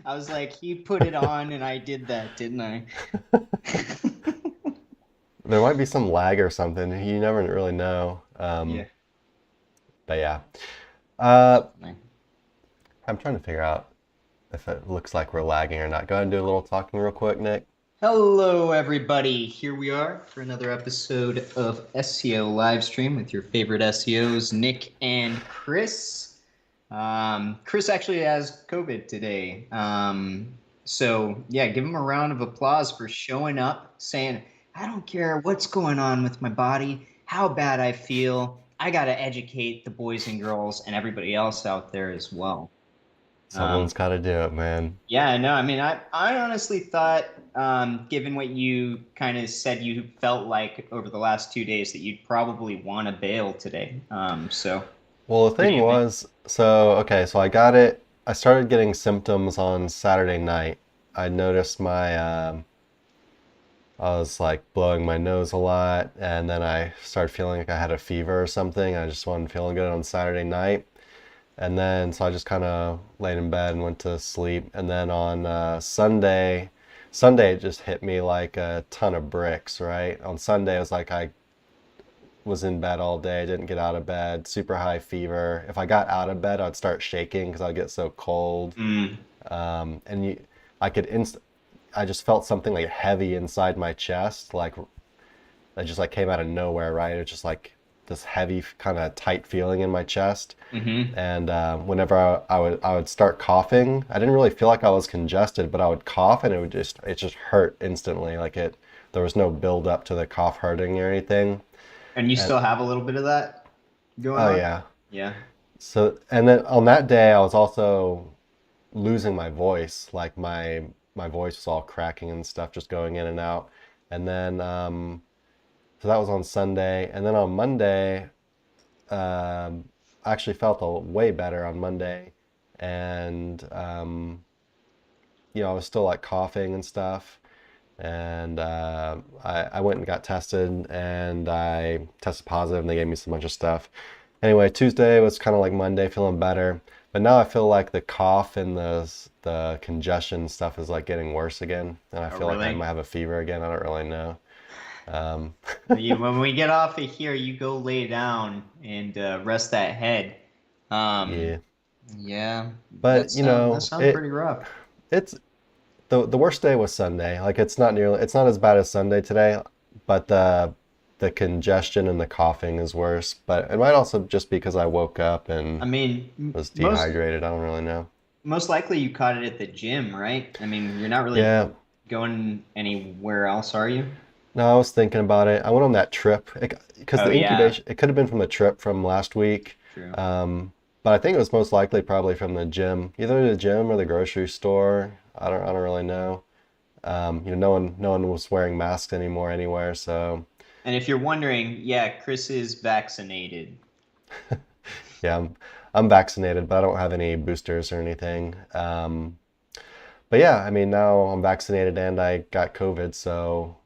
I was like, he put it on and I did that, didn't I? There might be some lag or something. You never really know. Yeah. But yeah. Uh, Funny. I'm trying to figure out if it looks like we're lagging or not. Go ahead and do a little talking real quick, Nick. Hello, everybody. Here we are for another episode of SEO Livestream with your favorite SEOs, Nick and Chris. Chris actually has COVID today. So, yeah, give him a round of applause for showing up, saying, I don't care what's going on with my body, how bad I feel. I got to educate the boys and girls and everybody else out there as well. Um, Someone's got to do it, man. Yeah, no, I mean, I honestly thought, given what you kind of said you felt like over the last 2 days, that you'd probably want to bail today. So, Well, the what do thing you think? was, so I got it. I started getting symptoms on Saturday night. I noticed I was like blowing my nose a lot, and then I started feeling like I had a fever or something. I just wasn't feeling good on Saturday night. And then, so I just kind of laid in bed and went to sleep. And then on Sunday it just hit me like a ton of bricks, right? On Sunday, it was like I was in bed all day, didn't get out of bed, super high fever. If I got out of bed, I'd start shaking because I'd get so cold. Mm, And I could I just felt something like heavy inside my chest, like that just like came out of nowhere, right? It was just like this heavy, kind of tight feeling in my chest. mm-hmm. And whenever I would start coughing, I didn't really feel like I was congested, but I would cough and it just hurt instantly. There was no build up to the cough hurting or anything. And you And still have a little bit of that going oh on? yeah. Yeah. So and then on that day I was also losing my voice. Like my voice was all cracking and stuff, just going in and out. And then so that was on Sunday, and then on Monday I actually felt way better on Monday, and I was still like coughing and stuff, and I went and got tested, and I tested positive, and they gave me some bunch of stuff. Anyway, Tuesday was kind of like Monday, feeling better, but now I feel like the cough and the congestion stuff is like getting worse again, and I Oh, feel like I really? might have a fever again. I don't really know. Um, When we get off of here, you go lay down and rest that head. Um, yeah, yeah, but that sounds pretty rough. it's the worst day was Sunday. Like it's not as bad as Sunday today, but the congestion and the coughing is worse. But it might also just because I woke up I and mean, was dehydrated. I don't really know. most likely you caught it at the gym, right? I mean, you're not really Yeah, going anywhere else, are you? no, I was thinking about it. I went on that trip because Oh the yeah, incubation, it could have been from the trip from last week. true. But I think it was most likely probably from the gym, either the gym or the grocery store. I don't really know. No one was wearing masks anymore anywhere, so And if you're wondering, yeah, Chris is vaccinated. yeah, I'm vaccinated, but I don't have any boosters or anything. But yeah, I mean, now I'm vaccinated and I got COVID, so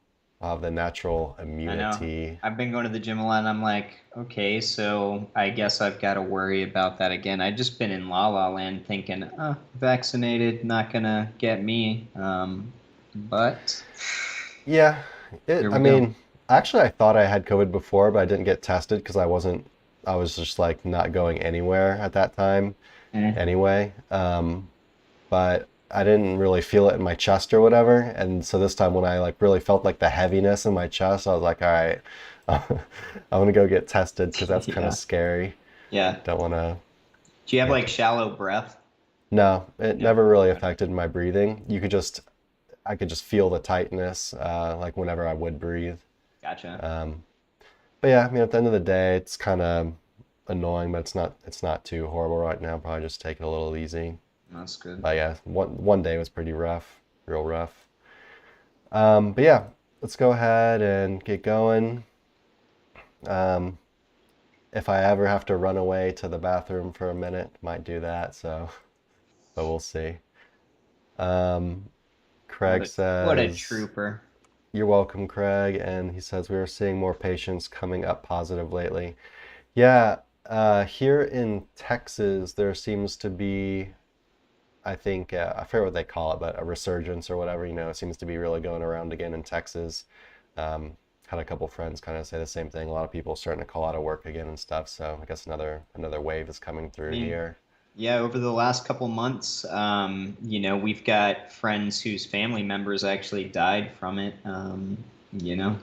I'll have the natural I know. immunity. I've been going to the gym a lot and I'm like, okay, so I guess I've got to worry about that again. I just been in La La Land thinking, vaccinated, not gonna get me. But Yeah, here I we go. mean, actually, I thought I had COVID before, but I didn't get tested because I was just like not going anywhere at that time Eh, anyway. But I didn't really feel it in my chest or whatever. And so this time when I like really felt like the heaviness in my chest, I was like, all right, I'm gonna go get tested because that's kind of yeah, scary. yeah. Don't want to Do you have get like to. shallow breath? No, it No. never really Okay. affected my breathing. I could just feel the tightness, like whenever I would breathe. Gotcha. Um, but yeah, I mean, at the end of the day, it's kind of annoying, but it's not too horrible right now. Probably just take it a little easy. That's good. But yeah, one day was pretty rough, real rough. But yeah, let's go ahead and get going. Um, if I ever have to run away to the bathroom for a minute, might do that. So, but we'll see. Um, Craig What a says, trooper. "You're welcome, Craig," and he says we are seeing more patients coming up positive lately. Yeah, here in Texas, there seems to be I think I forget what they call it, but a resurgence or whatever, it seems to be really going around again in Texas. Had a couple friends kind of say the same thing. A lot of people starting to call out of work again and stuff. So I guess another wave is coming I through mean, here. yeah, over the last couple months, we've got friends whose family members actually died from it,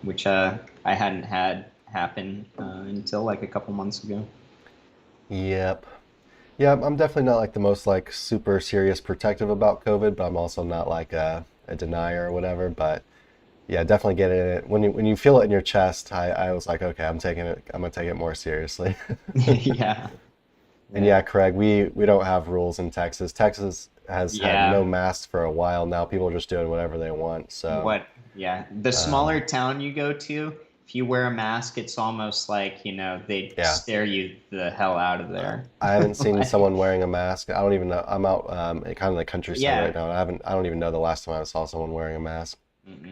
which I hadn't had happen until like a couple months ago. Yep. Yeah, I'm definitely not like the most like super serious protective about COVID, but I'm also not like a denier or whatever. But yeah, definitely get it. When you feel it in your chest, I was like, okay, I'm gonna take it more seriously. Yeah, And yeah, yeah, Craig, we don't have rules in Texas. Texas has had no yeah. masks for a while now. People are just doing whatever they want. So, What? Yeah, the smaller um, town you go to, if you wear a mask, it's almost like they yeah, stare you the hell out of there. I haven't seen Like, someone wearing a mask. I don't even know. I'm out in kind of the countryside right yeah. now, and I don't even know the last time I saw someone wearing a mask.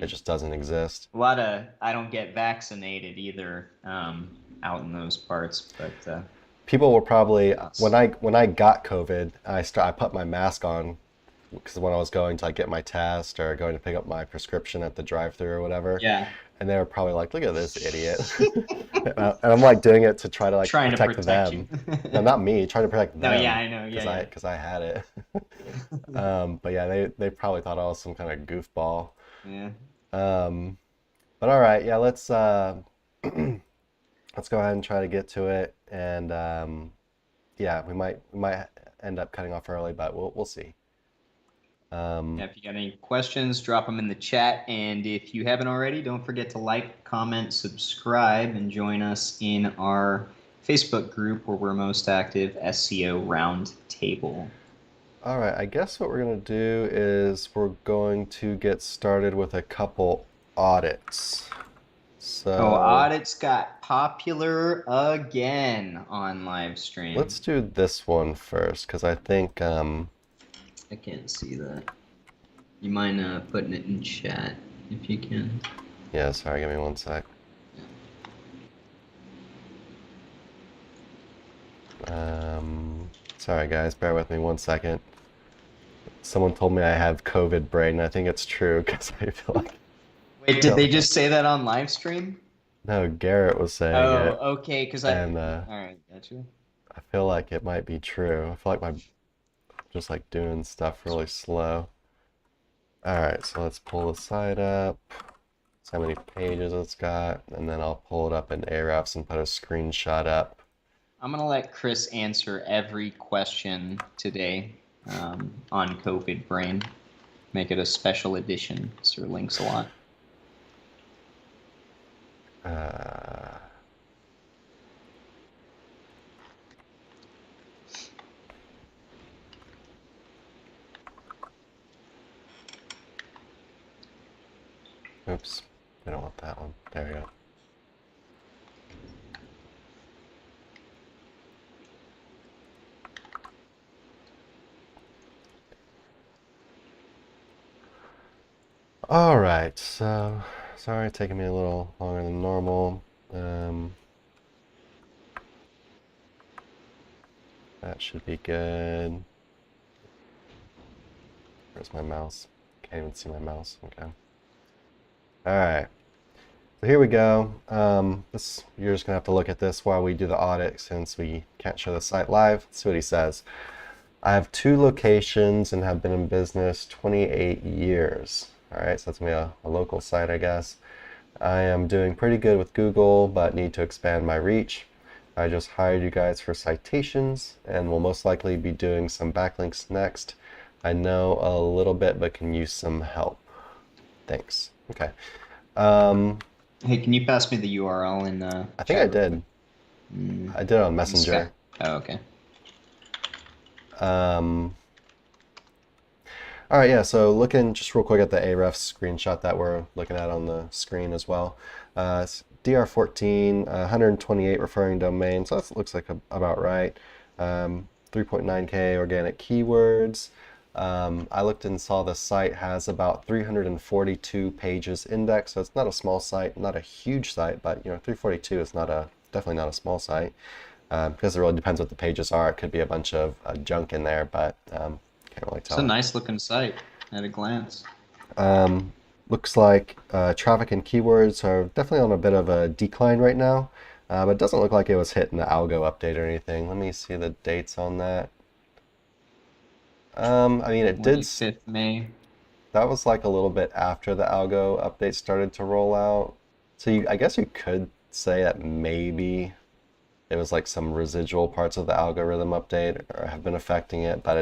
It Mm-mm. just doesn't exist. A lot of I don't get vaccinated either out in those parts, but People were probably us. when I got COVID, I put my mask on because when I was going to like get my test or going to pick up my prescription at the drive-through or whatever, Yeah, and they were probably like, "Look at this idiot," and I'm like doing it to try to like trying to protect protect you. them. No, not me, trying to protect No, yeah, them I know. Yeah, yeah. because I had it. But yeah, they probably thought I was some kind of goofball. Yeah. Um, but all right, yeah, let's go ahead and try to get to it. And yeah, we might end up cutting off early, but we'll see. Yeah, Um, if you got any questions, drop them in the chat. And if you haven't already, don't forget to like, comment, subscribe, and join us in our Facebook group where we're most active, SEO Roundtable. all right, I guess what we're gonna do is we're going to get started with a couple audits. Oh, So audits got popular again on live stream. let's do this one first, because I think I can't see that. You mind putting it in chat if you can? yeah, sorry, give me one sec. Sorry guys, bear with me one second. Someone told me I have COVID brain, and I think it's true because I feel like Wait, did feel, they just say that on live stream? no, Garrett was saying Oh, it, okay, because and all right, gotcha. I feel like it might be true. I feel like my just like doing stuff really slow. All right, so let's pull the site up. See how many pages it's got, and then I'll pull it up in Ahrefs and put a screenshot up. I'm gonna let Chris answer every question today on COVID Brain. Make it a special edition. Sir links a lot. Uh, Oops, I don't want that one. There we go. All right, so sorry it's taking me a little longer than normal. That should be good. Where's my mouse? Can't even see my mouse. Okay. All right. So here we go. You're just gonna have to look at this while we do the audit since we can't show the site live. Let's see what he says. I have 2 locations and have been in business 28 years. All right, so that's gonna be a local site, I guess. I am doing pretty good with Google, but need to expand my reach. I just hired you guys for citations and will most likely be doing some backlinks next. I know a little bit, but can use some help. Thanks. Okay. Hey, can you pass me the URL in the I think I chat real quick? did. I did it on This guy? Messenger. Oh, okay. Um, all right, yeah, so looking just real quick at the Ahrefs screenshot that we're looking at on the screen as well. It's DR14, 128 referring domains, so that looks like about right. 3.9K organic keywords. I looked and saw the site has about 342 pages indexed, so it's not a small site, not a huge site, but 342 is definitely not a small site. Because it really depends what the pages are. It could be a bunch of junk in there, but okay, Can't really It's a tell. nice looking site at a glance. Looks like traffic and keywords are definitely on a bit of a decline right now, but it doesn't look like it was hitting the algo update or anything. Let me see the dates on that. I mean, it did. 25th May. That was like a little bit after the algo update started to roll out. So I guess you could say that maybe it was like some residual parts of the algorithm update or have been affecting it, but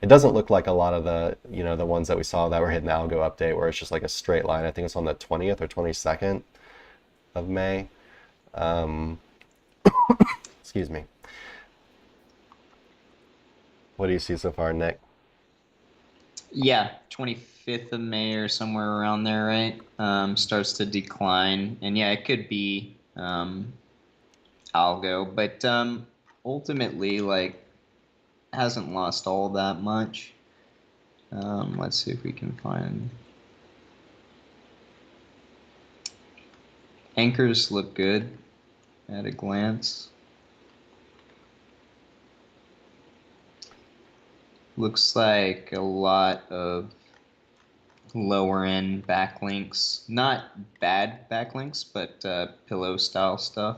it doesn't look like a lot of the, the ones that we saw that were hitting the algo update where it's just like a straight line. I think it's on the 20th or 22nd of May. Excuse me. What do you see so far, Nick? Yeah, 25th of May or somewhere around there, right? Starts to decline. And yeah, it could be algo, but ultimately, like, hasn't lost all that much. Let's see if we can find. Anchors look good at a glance. Looks like a lot of lower end backlinks. Not bad backlinks, but pillow style stuff.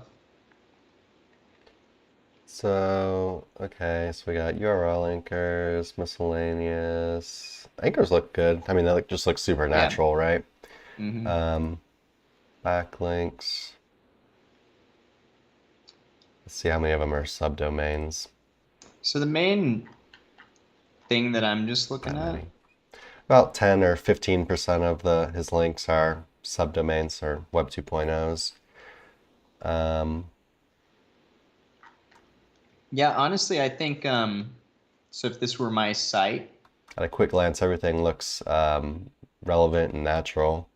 So, okay, so we got URL anchors, miscellaneous. Anchors look good. I mean, they just look super Yeah. natural, right? Mm-hmm. Backlinks. Let's see how many of them are subdomains. So the main thing that I'm just Not looking at. many. About 10 or 15% of his links are subdomains or Web 2.0s. Yeah, honestly, I think so if this were my site, At a quick glance, everything looks relevant and natural.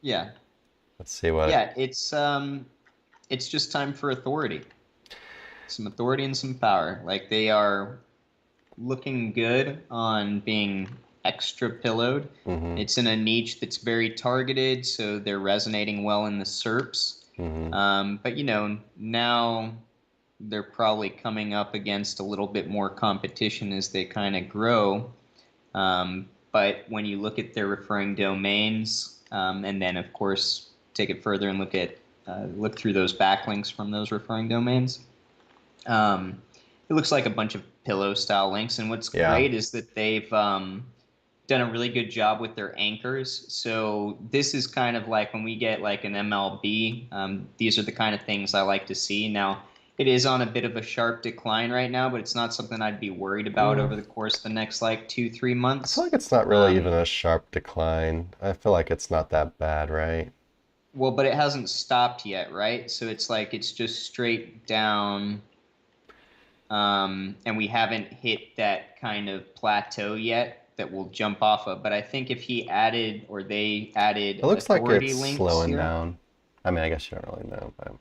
yeah. Let's see what. Yeah, it's just time for authority. Some authority and some power. Like they are looking good on being extra pillowed. Mm-hmm, It's in a niche that's very targeted, so they're resonating well in the SERPs. mm-hmm. But now they're probably coming up against a little bit more competition as they kind of grow. But when you look at their referring domains, and then of course take it further and look through those backlinks from those referring domains, it looks like a bunch of pillow style links. And what's Yeah. great is that they've done a really good job with their anchors. So this is kind of like when we get like an MLB, these are the kind of things I like to see. Now, it is on a bit of a sharp decline right now, but it's not something I'd be worried about over the course of the next like 2-3 I feel months. like it's not really even a sharp decline. I feel like it's not that bad, right? Well, but it hasn't stopped yet, right? So it's like it's just straight down, and we haven't hit that kind of plateau yet that we'll jump off of. But I think if he added or they added It looks like authority it's links slowing here. down. I mean, I guess you don't really know, but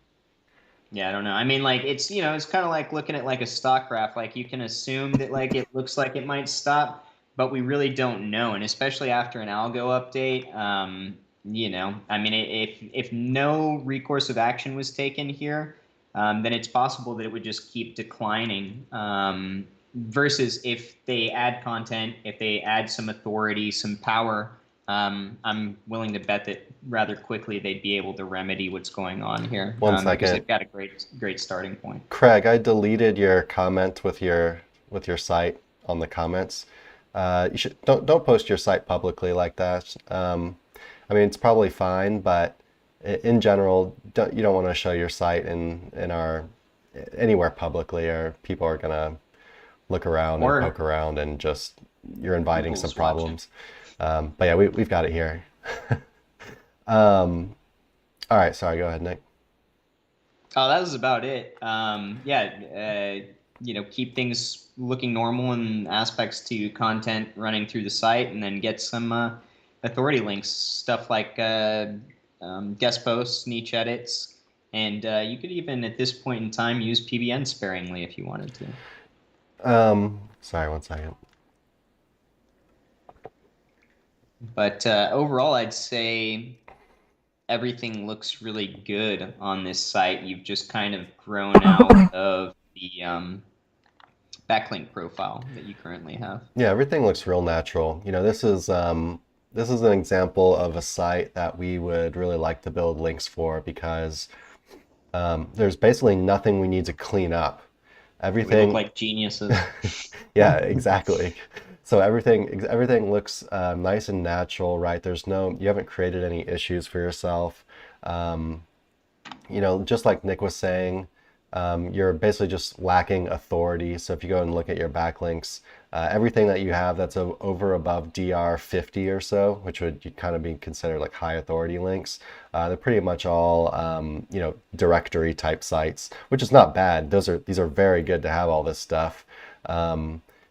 Yeah, I don't know. I mean, like it's kind of like looking at like a stock graph. Like you can assume that like it looks like it might stop, but we really don't know. And especially after an algo update, I mean, if no recourse of action was taken here, then it's possible that it would just keep declining. Versus if they add content, if they add some authority, some power, I'm willing to bet that rather quickly they'd be able to remedy what's going on here, one because second. they've got a great starting point. Craig, I deleted your comment with your site on the comments. You should don't post your site publicly like that. I mean, it's probably fine, but in general, you don't want to show your site in our anywhere publicly, or people are gonna look around and Or poke around and just you're inviting some Google's watching. problems. But yeah, we've got it here. All right, sorry, go ahead, Nick. Oh, that was about it. Keep things looking normal in aspects to content running through the site, and then get some authority links, stuff like guest posts, niche edits, and you could even at this point in time use PBN sparingly if you wanted to. Sorry, one second. But overall, I'd say everything looks really good on this site. You've just kind of grown out of backlink profile that you currently have? Yeah, everything looks real natural. This is an example of a site that we would really like to build links for because there's basically nothing we need to clean up. We look Everything, like geniuses. yeah, exactly. So everything looks nice and natural, right? You haven't created any issues for yourself. Um, just like Nick was saying, you're basically just lacking authority. So if you go and look at your backlinks, everything that you have that's over above DR 50 or so, which would kind of be considered like high authority links, they're pretty much all directory type sites, which is not bad. These are very good to have all this stuff.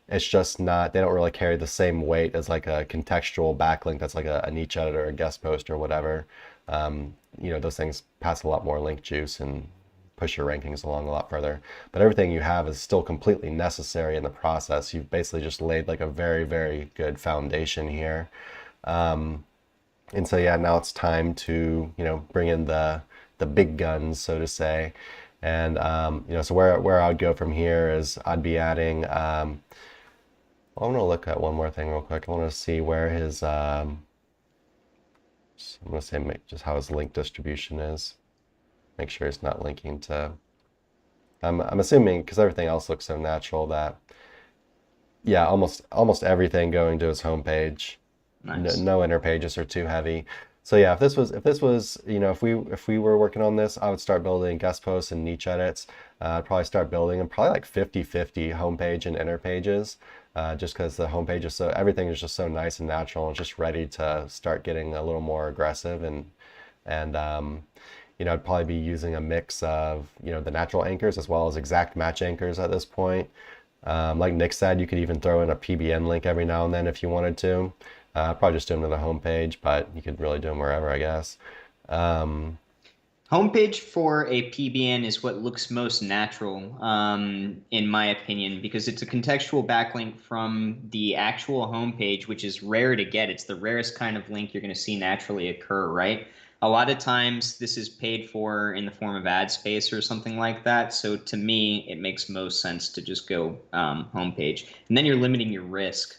It's just not, they don't really carry the same weight as like a contextual backlink that's like a niche editor, a guest post or whatever. Those things pass a lot more link juice and push your rankings along a lot further. But everything you have is still completely necessary in the process. You've basically just laid like a very, very good foundation here. And so yeah, now it's time to, bring in the big guns, so to say. And so where I would go from here is I'd be adding I want to look at one more thing real quick. I want to see where his I'm going to say just how his link distribution is. Make sure it's not linking to. I'm assuming because everything else looks so natural that yeah, almost everything going to his homepage. Nice. No inner pages are too heavy. So yeah, if this was if we were working on this, I would start building guest posts and niche edits. I'd probably start building them probably like 50-50 homepage and inner pages. Just because the homepage is everything is just so nice and natural and just ready to start getting a little more aggressive and I'd probably be using a mix of the natural anchors as well as exact match anchors at this point. Like Nick said, you could even throw in a PBN link every now and then if you wanted to. Probably just do them to the homepage, but you could really do them wherever, I guess. Homepage for a PBN is what looks most natural, in my opinion, because it's a contextual backlink from the actual homepage, which is rare to get. It's the rarest kind of link you're going to see naturally occur, right? A lot of times this is paid for in the form of ad space or something like that. So to me, it makes most sense to just go homepage. And then you're limiting your risk,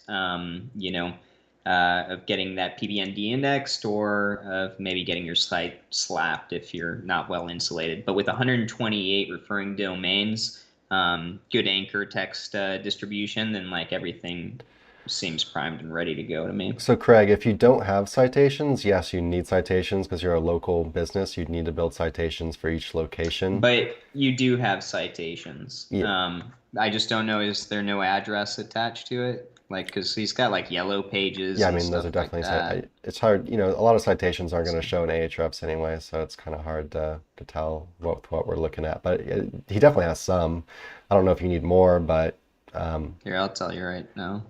of getting that PBN de-indexed or of maybe getting your site slapped if you're not well insulated. But with 128 referring domains, good anchor text distribution, then like everything seems primed and ready to go to me. So Craig, if you don't have citations, yes, you need citations because you're a local business. You'd need to build citations for each location. But you do have citations. Yeah. I just don't know, is there no address attached to it? Like, because he's got like yellow pages Yeah, I and mean, those are stuff like definitely, that. it's hard, a lot of citations aren't going to show in Ahrefs anyway, so it's kind of hard to tell what we're looking at. But he definitely has some. I don't know if you need more, but Here, I'll tell you right now.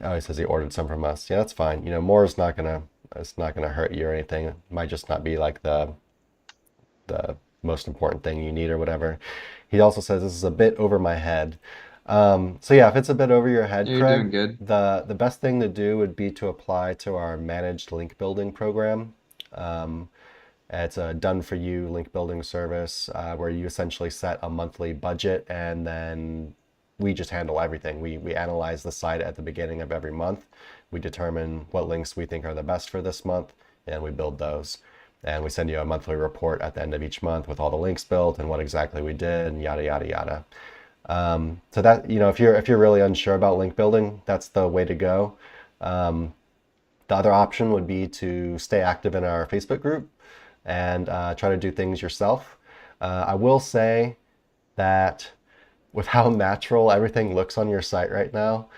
oh, he says he ordered some from us. Yeah, that's fine. More is it's not gonna hurt you or anything. It might just not be like the most important thing you need or whatever. He also says this is a bit over my head. So yeah, if it's a bit over your head, You're Craig, doing good. the best thing to do would be to apply to our managed link building program. It's a done for you link building service where you essentially set a monthly budget and then we just handle everything. We analyze the site at the beginning of every month. We determine what links we think are the best for this month and we build those. And we send you a monthly report at the end of each month with all the links built and what exactly we did and yada, yada, yada. So that, if you're really unsure about link building, that's the way to go. The other option would be to stay active in our Facebook group and try to do things yourself. I will say that with how natural everything looks on your site right now,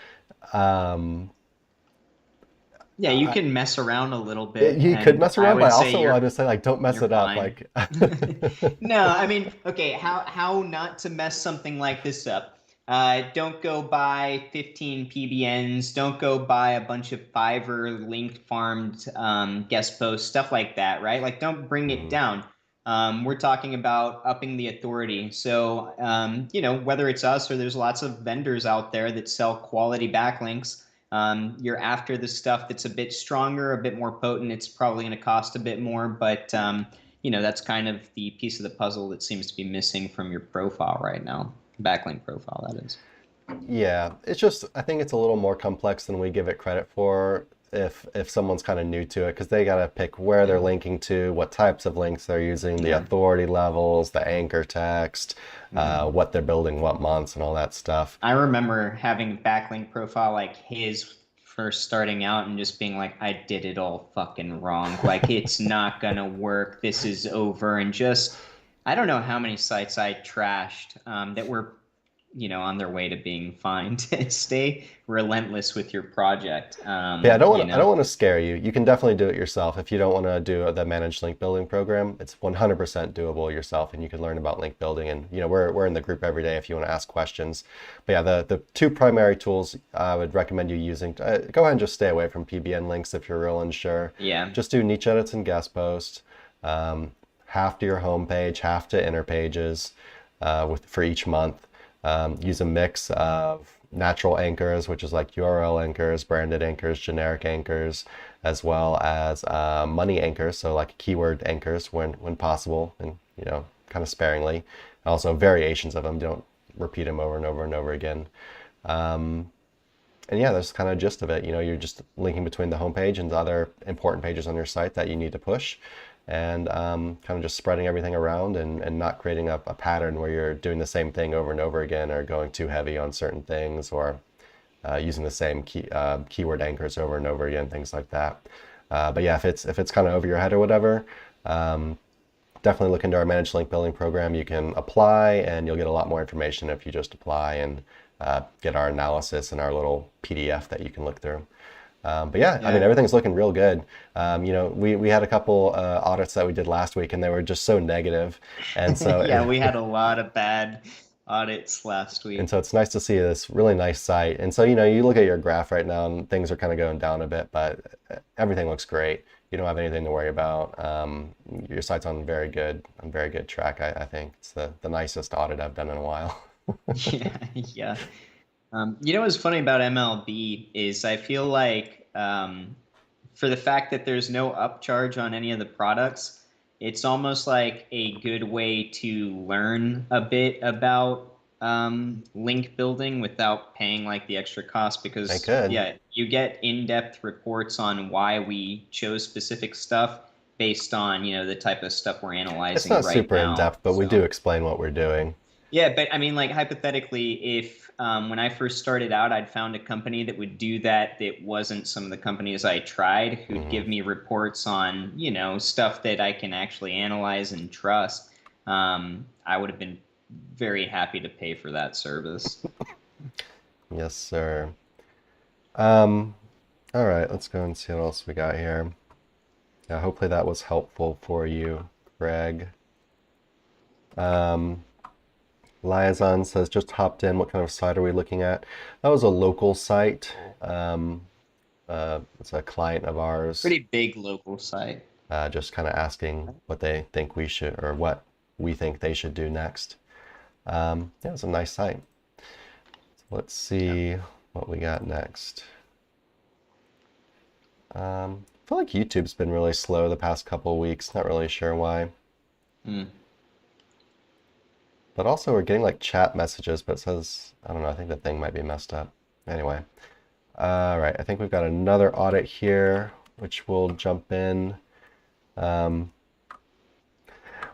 Yeah, you can mess around a little bit, you could and mess I around, but would I say also want to say like don't mess you're it up. fine. Like No, I mean, okay, how not to mess something like this up? Don't go buy 15 PBNs. Don't go buy a bunch of Fiverr linked farmed guest posts, stuff like that, right? Like, don't bring it Mhm. down. We're talking about upping the authority. So, whether it's us or there's lots of vendors out there that sell quality backlinks, you're after the stuff that's a bit stronger, a bit more potent. It's probably going to cost a bit more, but that's kind of the piece of the puzzle that seems to be missing from your profile right now. Backlink profile, that is. Yeah, it's just I think it's a little more complex than we give it credit for if someone's kind of new to it because they got to pick where they're Yeah. linking to, what types of links they're using, the Yeah. authority levels, the anchor text, Mhm. what they're building, what months, and all that stuff. I remember having backlink profile like his first starting out and just being like, I did it all fucking wrong. Like it's not gonna work. This is over. And just I don't know how many sites I trashed that were, on their way to being fine. Stay relentless with your project. Yeah, I don't want to scare you. You can definitely do it yourself. If you don't want to do the managed link building program, it's 100% doable yourself, and you can learn about link building. And we're in the group every day if you want to ask questions. But yeah, the two primary tools I would recommend you using. Go ahead and just stay away from PBN links if you're real unsure. Yeah. Just do niche edits and guest posts. Half to your homepage, half to inner pages for each month. Use a mix of natural anchors, which is like URL anchors, branded anchors, generic anchors, as well as money anchors, so like keyword anchors when possible, and kind of sparingly. Also variations of them. Don't repeat them over and over and over again. And yeah, that's kind of gist of it. You're just linking between the homepage and the other important pages on your site that you need to push, and kind of just spreading everything around and not creating a pattern where you're doing the same thing over and over again or going too heavy on certain things or using the same keyword anchors over and over again, things like that. But yeah, if it's kind of over your head or whatever, definitely look into our managed link building program. You can apply and you'll get a lot more information if you just apply and get our analysis and our little PDF that you can look through. But yeah, I mean, everything's looking real good. We had a couple audits that we did last week and they were just so negative. And so Yeah, we had a lot of bad audits last and week. so it's nice to see this really nice site. And so, you look at your graph right now and things are kind of going down a bit, but everything looks great. You don't have anything to worry about. Your site's on very good track. I think it's the nicest audit I've done in a while. Yeah, yeah. What's funny about MLB is I feel like for the fact that there's no upcharge on any of the products, it's almost like a good way to learn a bit about link building without paying like the extra cost I because, could. yeah, you get in-depth reports on why we chose specific stuff based on, the type of stuff we're It's analyzing not right super in now. depth, but we do explain what we're doing. Yeah, but I mean, like hypothetically, if when I first started out, I'd found a company that would do that wasn't some of the companies I tried, who'd Mhm. give me reports on, stuff that I can actually analyze and trust, I would have been very happy to pay for that service. Yes, sir. Um, all right, let's go and see what else we got here. Yeah, hopefully that was helpful for you, Greg. Um, Liaison says, just hopped in. What kind of site are we looking at? That was a local site. It's a client of ours, Pretty big local site. just kind of asking what they think we should, or what we think they should do next. Yeah, it's a nice site. So let's see what we got next. I feel like YouTube's been really slow the past couple of weeks. Not really sure why. Mm. But also we're getting like chat messages, but it says, I don't know, I think the thing might be messed up. Anyway. All right, I think we've got another audit here, which we'll jump in.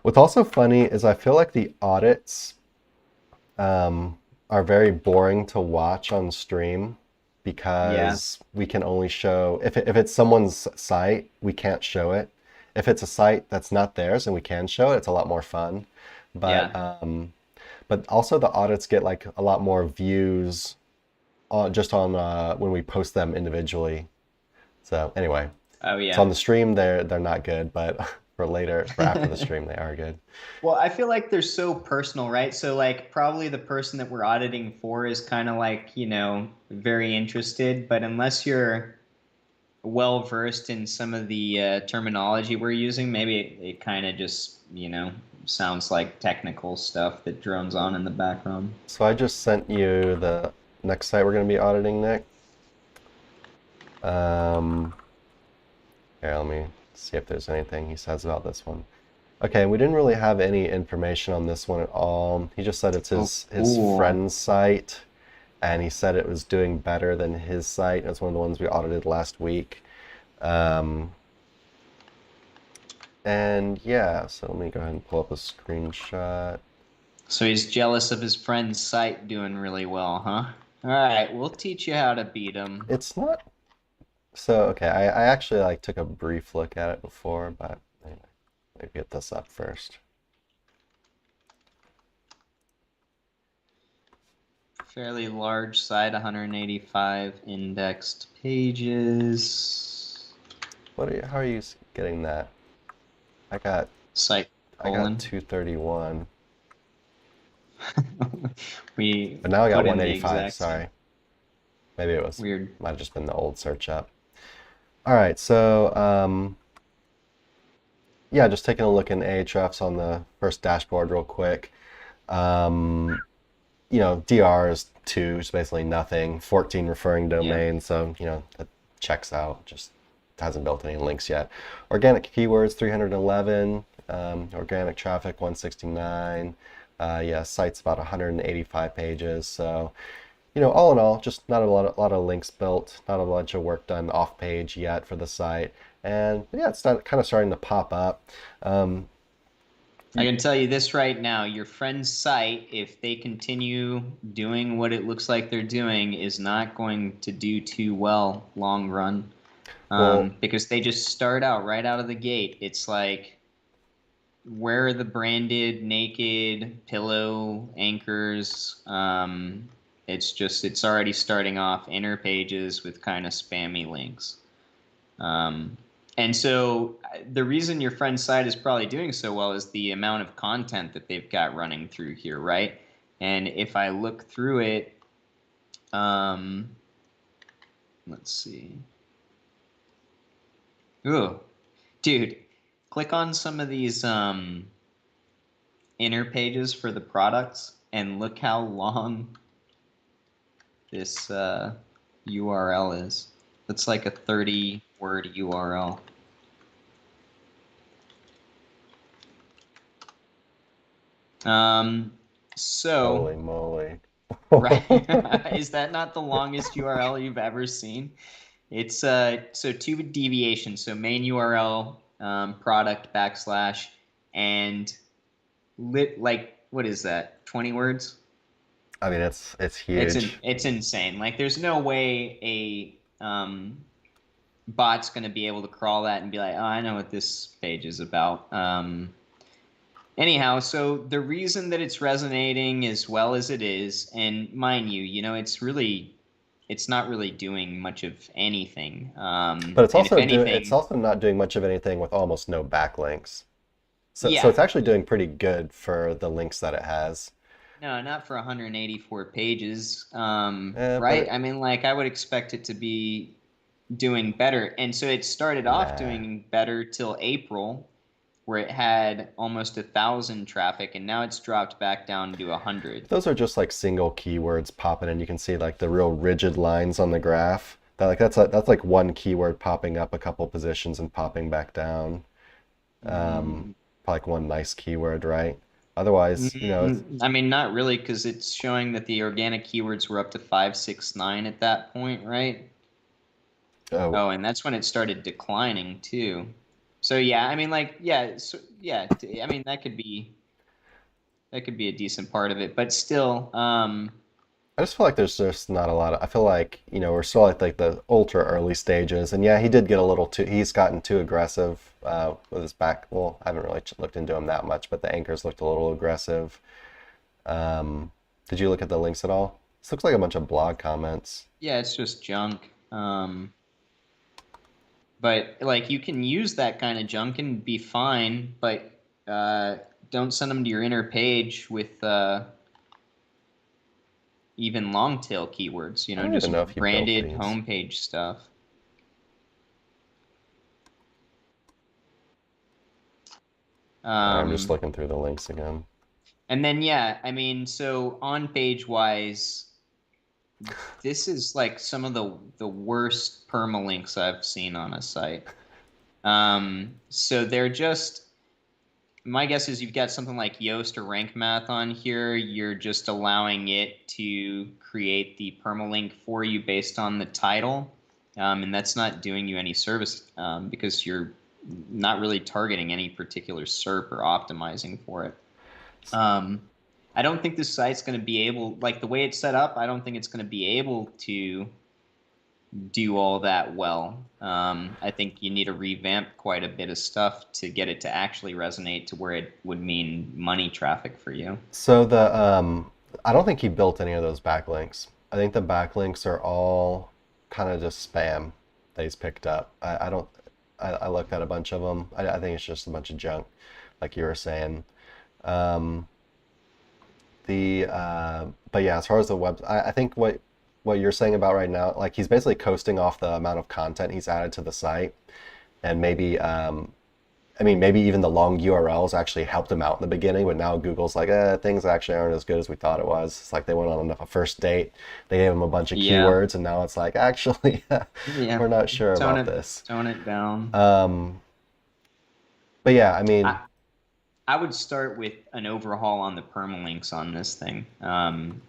What's also funny is I feel like the audits are very boring to watch on stream Yeah, because we can only show, if it's someone's site, we can't show it. If it's a site that's not theirs and we can show it, it's a lot more fun. But yeah. but also the audits get like a lot more views just on when we post them individually. So anyway, Oh, so on yeah. the stream they're not good, but for after the stream they are good. Well, I feel like they're so personal, right? So, like, probably the person that we're auditing for is kind of like, very interested. But unless you're well versed in some of the terminology we're using, maybe it kind of just, sounds like technical stuff that drones on in the background. So I just sent you the next site we're going to be auditing, Nick. Here, let me see if there's anything he says about this one. Okay, we didn't really have any information on this one at all. He just said it's Oh, his cool. friend's site, and he said it was doing better than his site. It's one of the ones we audited last week. Um, and yeah, so let me go ahead and pull up a screenshot. So he's jealous of his friend's site doing really well, huh? All right, we'll teach you how to beat him. It's not so okay. I actually like took a brief look at it before, but anyway, let me get this up first. Fairly large site, 185 indexed pages. How are you getting that? I got Site I got colon. 231. We But now I got put in the 185, exact same. sorry. Maybe it Weird. might have just been the old search up. All right, so yeah, just taking a look in Ahrefs on the first dashboard real quick. DR is 2, it's basically nothing. 14 referring Yeah. domains, so that checks out. Just hasn't built any links yet. Organic keywords 311, organic traffic 169. Yeah, site's about 185 pages. So, all in all, just not a lot of links built, not a bunch of work done off page yet for the site. And yeah, it's kind of starting to pop up. I can tell you this right now, your friend's site, if they continue doing what it looks like they're doing, is not going to do too well long run. Well, Because they just start out right out of the gate. It's like, where are the branded naked pillow anchors? It's already starting off inner pages with kind of spammy links. And so the reason your friend's site is probably doing so well is the amount of content that they've got running through here, right? And if I look through it, let's see. Ooh, dude, click on some of these inner pages for the products and look how long this URL is. It's like a 30-word URL. holy So, moly. right, is that not the longest URL you've ever seen? It's so 2 deviations. So main URL, product backslash, and like what is that? 20 words? I mean, it's huge. It's insane. Like there's no way a bot's going to be able to crawl that and be like, oh, I know what this page is about. Anyhow, so the reason that it's resonating as well as it is, and mind you, it's not really doing much of anything. But it's And if also it's anything, also not doing much of anything with almost no backlinks. So yeah, it's actually doing pretty good for the links that it has. no, not for 184 pages, But right? I mean, like I would expect it to be doing better. And so it started off nah. doing better till April, where it had almost 1,000 traffic, and now it's dropped back down to 100. Those are just like single keywords popping in. You can see like the real rigid lines on the graph. That's like one keyword popping up a couple positions and popping back down. Mm, Like one nice keyword, right? Otherwise, I mean, not really, because it's showing that the organic keywords were up to 569 at that point, right? oh, Oh, and that's when it started declining too. So yeah, I mean, like, yeah, so, yeah. I mean, that could be a decent part of it, but still, I just feel like there's just not a lot of, I feel like, we're still at like the ultra early stages. And yeah, he did get a little he's gotten too aggressive with his back. Well, I haven't really looked into him that much, but the anchors looked a little aggressive. Did you look at the links at all? This looks like a bunch of blog comments. yeah, it's just junk. But like, you can use that kind of junk and be fine, but uh, don't send them to your inner page with even long tail keywords. I don't even Just know if you built branded these. homepage stuff. All right, I'm just Um, looking through the links again. and then yeah, I mean, so on page wise, this is like some of the worst permalinks I've seen on a site. So they're just My guess is you've got something like Yoast or Rank Math on here. You're just allowing it to create the permalink for you based on the title. And that's not doing you any service because you're not really targeting any particular SERP or optimizing for it. I don't think this site's going to be able, like the way it's set up, I don't think it's going to be able to do all that well. I think you need to revamp quite a bit of stuff to get it to actually resonate to where it would mean money traffic for you. So I don't think he built any of those backlinks. I think the backlinks are all kind of just spam that he's picked up. I don't. I looked at a bunch of them. I think it's just a bunch of junk, like you were saying. Um, but yeah, as far as the web, I think what you're saying about right now, like he's basically coasting off the amount of content he's added to the site, and maybe I mean, maybe even the long URLs actually helped him out in the beginning, but now Google's like, things actually aren't as good as we thought it was. It's like they went on a first date, they gave him a bunch of keywords, and now it's like, actually, we're not sure about this. Tone it down. But yeah, I mean, I would start with an overhaul on the permalinks on this thing,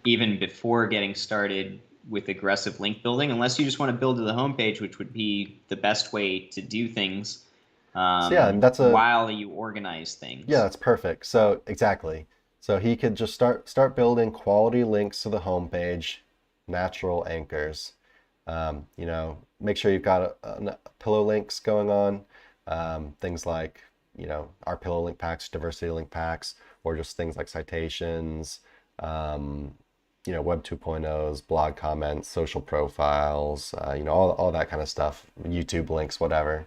even before getting started with aggressive link building, unless you just want to build to the homepage, which would be the best way to do things. So yeah, and while you organize things. Yeah, that's perfect. So exactly. So he could just start building quality links to the homepage, natural anchors. Make sure you've got pillow links going on. Things like, our pillow link packs, diversity link packs, or just things like citations, Web 2.0s, blog comments, social profiles, all that kind of stuff, YouTube links, whatever.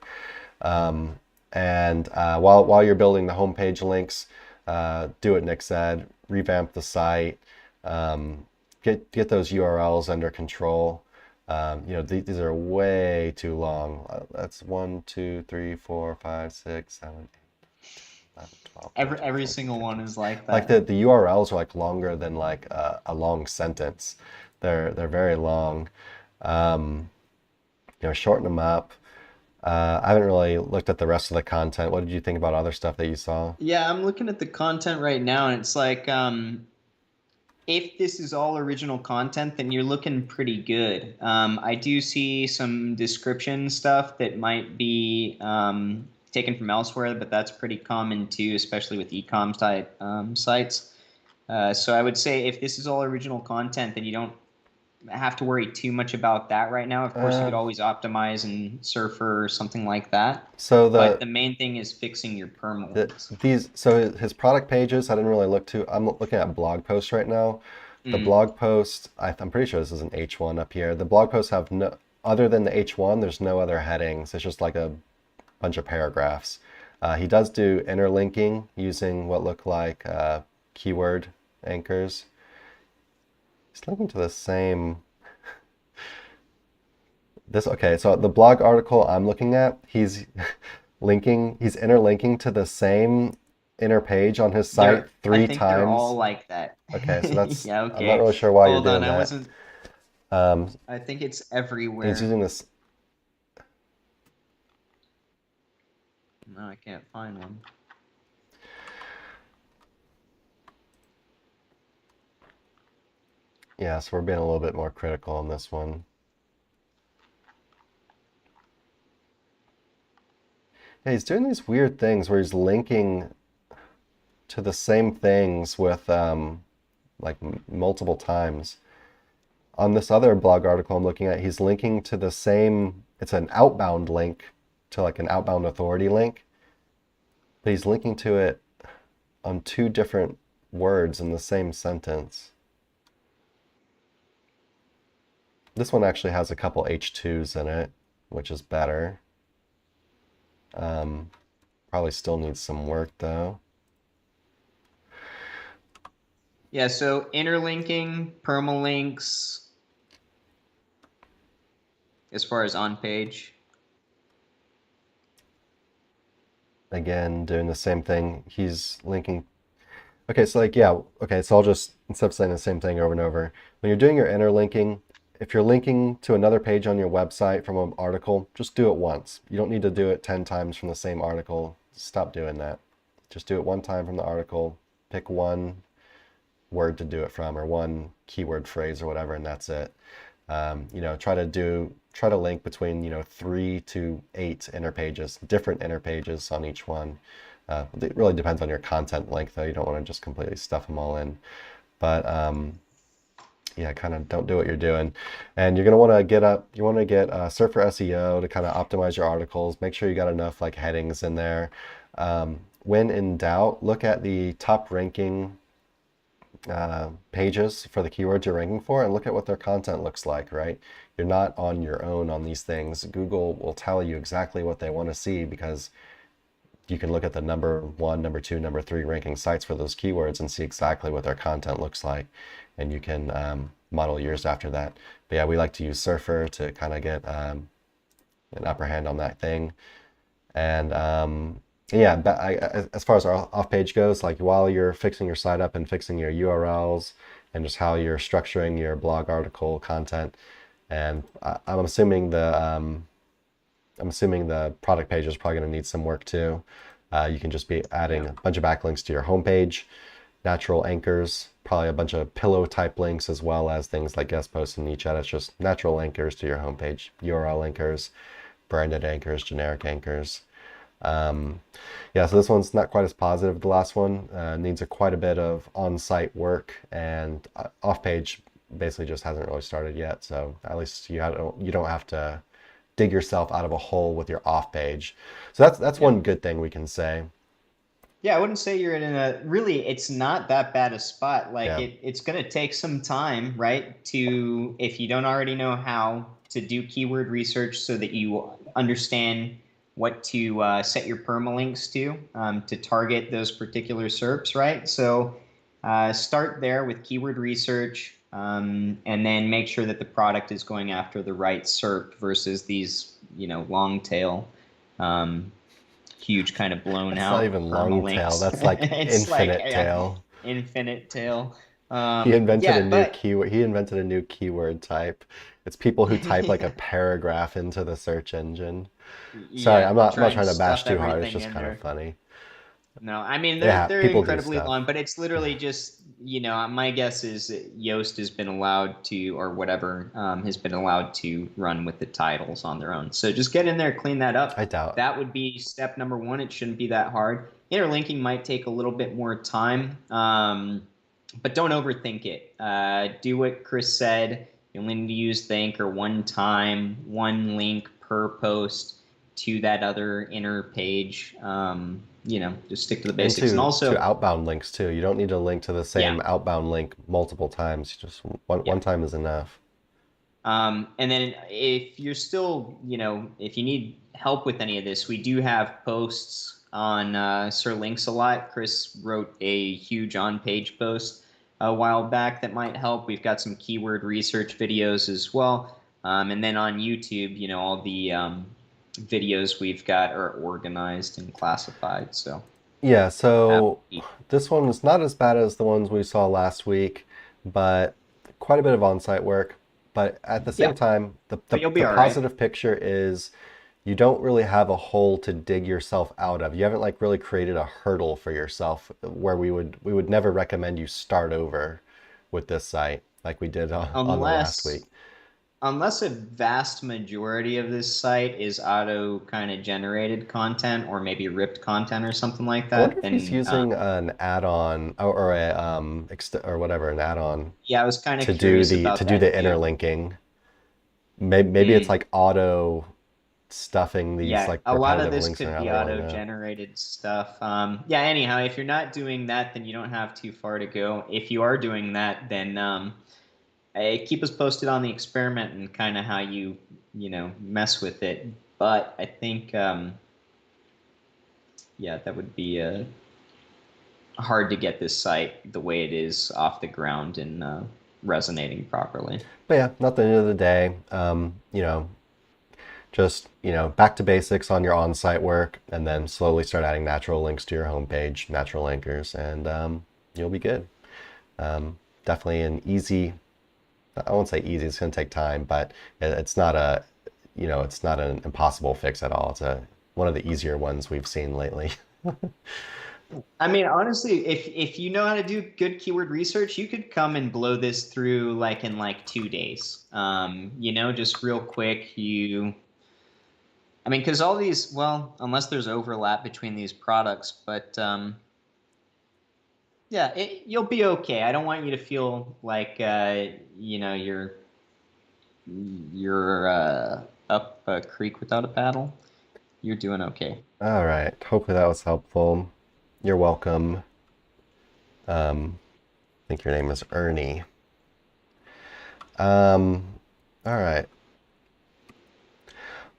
And while you're building the homepage links, do what Nick said, revamp the site, get those URLs under control. These are way too long. That's 1, 2, 3, 4, 5, 6, 7, 8, 9, 12. Every single one is like that. Like the URLs are like longer than like a long sentence. They're very long. Shorten them up. I haven't really looked at the rest of the content. What did you think about other stuff that you saw? Yeah, I'm looking at the content right now, and it's like, if this is all original content, then you're looking pretty good. I do see some description stuff that might be taken from elsewhere, but that's pretty common too, especially with e-com sites. So I would say if this is all original content, then you don't have to worry too much about that right now. Of course, you could always optimize and Surfer or something like that. But the main thing is fixing your permalinks. So his product pages, I didn't really look to. I'm looking at blog posts right now. The blog post, I'm pretty sure this is an H1 up here. The blog posts have no, other than the H1, there's no other headings. It's just like a bunch of paragraphs. He does do interlinking using what look like keyword anchors. He's linking to the same. So the blog article I'm looking at, he's interlinking to the same inner page on his site three times. They're all like that. Okay, so that's yeah, okay. I'm not really sure why Hold you're on, doing I that. wasn't. I think it's everywhere. He's using this. No, I can't find one. Yeah, so we're being a little bit more critical on this one. Yeah, he's doing these weird things where he's linking to the same things with like multiple times. On this other blog article I'm looking at, he's linking to the same, it's an outbound link to like an outbound authority link, but he's linking to it on 2 different words in the same sentence. This one actually has a couple H2s in it, which is better. Probably still needs some work though. Yeah, so interlinking, permalinks, as far as on page. Again, doing the same thing. He's linking. Okay, so like, yeah, okay, so I'll just, instead of saying the same thing over and over, when you're doing your interlinking, if you're linking to another page on your website from an article, just do it once. You don't need to do it 10 times from the same article. Stop doing that. Just do it one time from the article, pick one word to do it from or one keyword phrase or whatever, and that's it. Try to link between 3 to 8 inner pages, different inner pages on each one. It really depends on your content length, though. You don't want to just completely stuff them all in. But yeah, kind of don't do what you're doing. And you're gonna want to get Surf for SEO to kind of optimize your articles. Make sure you got enough like headings in there. When in doubt, look at the top ranking pages for the keywords you're ranking for and look at what their content looks like, right? You're not on your own on these things. Google will tell you exactly what they want to see because you can look at the number 1, number 2, number 3 ranking sites for those keywords and see exactly what their content looks like. And you can model yours after that. But yeah, we like to use Surfer to kind of get an upper hand on that thing. And yeah, but as far as our off-page goes, like while you're fixing your site up and fixing your URLs and just how you're structuring your blog article content, and I'm assuming the product page is probably going to need some work too. You can just be adding a bunch of backlinks to your homepage, natural anchors, probably a bunch of pillow type links as well as things like guest posts and niche edits, just natural anchors to your homepage, URL anchors, branded anchors, generic anchors. Yeah, so this one's not quite as positive as the last one. Needs quite a bit of on-site work, and off-page basically just hasn't really started yet. So at least you don't have to dig yourself out of a hole with your off-page. So that's one good thing we can say. Yeah, I wouldn't say you're in it's not that bad a spot. Like it's going to take some time, right? If you don't already know how to do keyword research so that you understand what to set your permalinks to target those particular SERPs, right? So start there with keyword research, and then make sure that the product is going after the right SERP versus these, long tail, huge kind of blown That's out. not even long tail. That's like infinite tail. Infinite tail. He invented a new keyword. He invented a new keyword type. It's people who type like a paragraph into the search engine. Sorry, I'm not trying to bash too hard. It's just kind of funny. No, I mean they're incredibly long, but it's literally just my guess is Yoast has been allowed to, or whatever has been allowed to run with the titles on their own. So just get in there, clean that up. I doubt that would be step number 1. It shouldn't be that hard. Interlinking might take a little bit more time, but don't overthink it. Do what Chris said. You only need to use the anchor one time, one link per post to that other inner page. Just stick to the basics. And also to outbound links too. You don't need to link to the same outbound link multiple times. Just one time is enough. And then if you're still, if you need help with any of this, we do have posts on Sir Links a lot. Chris wrote a huge on-page post a while back that might help. We've got some keyword research videos as well. And then on YouTube, all the videos we've got are organized and classified. So yeah, so this one was not as bad as the ones we saw last week, but quite a bit of on-site work. But at the same time, the positive picture is you don't really have a hole to dig yourself out of. You haven't like really created a hurdle for yourself where we would never recommend you start over with this site like we did on the last week. Unless a vast majority of this site is auto kind of generated content or maybe ripped content or something like that. I wonder if he's using an add-on or an add-on. Yeah, I was kind of curious about that to do the interlinking. Maybe it's like auto stuffing these like a lot of this links could be auto-generated stuff. Anyhow, if you're not doing that, then you don't have too far to go. If you are doing that, then keep us posted on the experiment and kind of how you mess with it. But I think that would be hard to get this site the way it is off the ground and resonating properly. But yeah, not the end of the day. Just back to basics on your on-site work, and then slowly start adding natural links to your homepage, natural anchors, and you'll be good. Definitely an easy. I won't say easy. It's going to take time, but it's not it's not an impossible fix at all. It's one of the easier ones we've seen lately. I mean, honestly, if you know how to do good keyword research, you could come and blow this through like in like 2 days. Just real quick. I mean, because all these, well, unless there's overlap between these products, but yeah, you'll be okay. I don't want you to feel like you're up a creek without a paddle. You're doing okay. All right. Hopefully that was helpful. You're welcome. I think your name is Ernie. All right.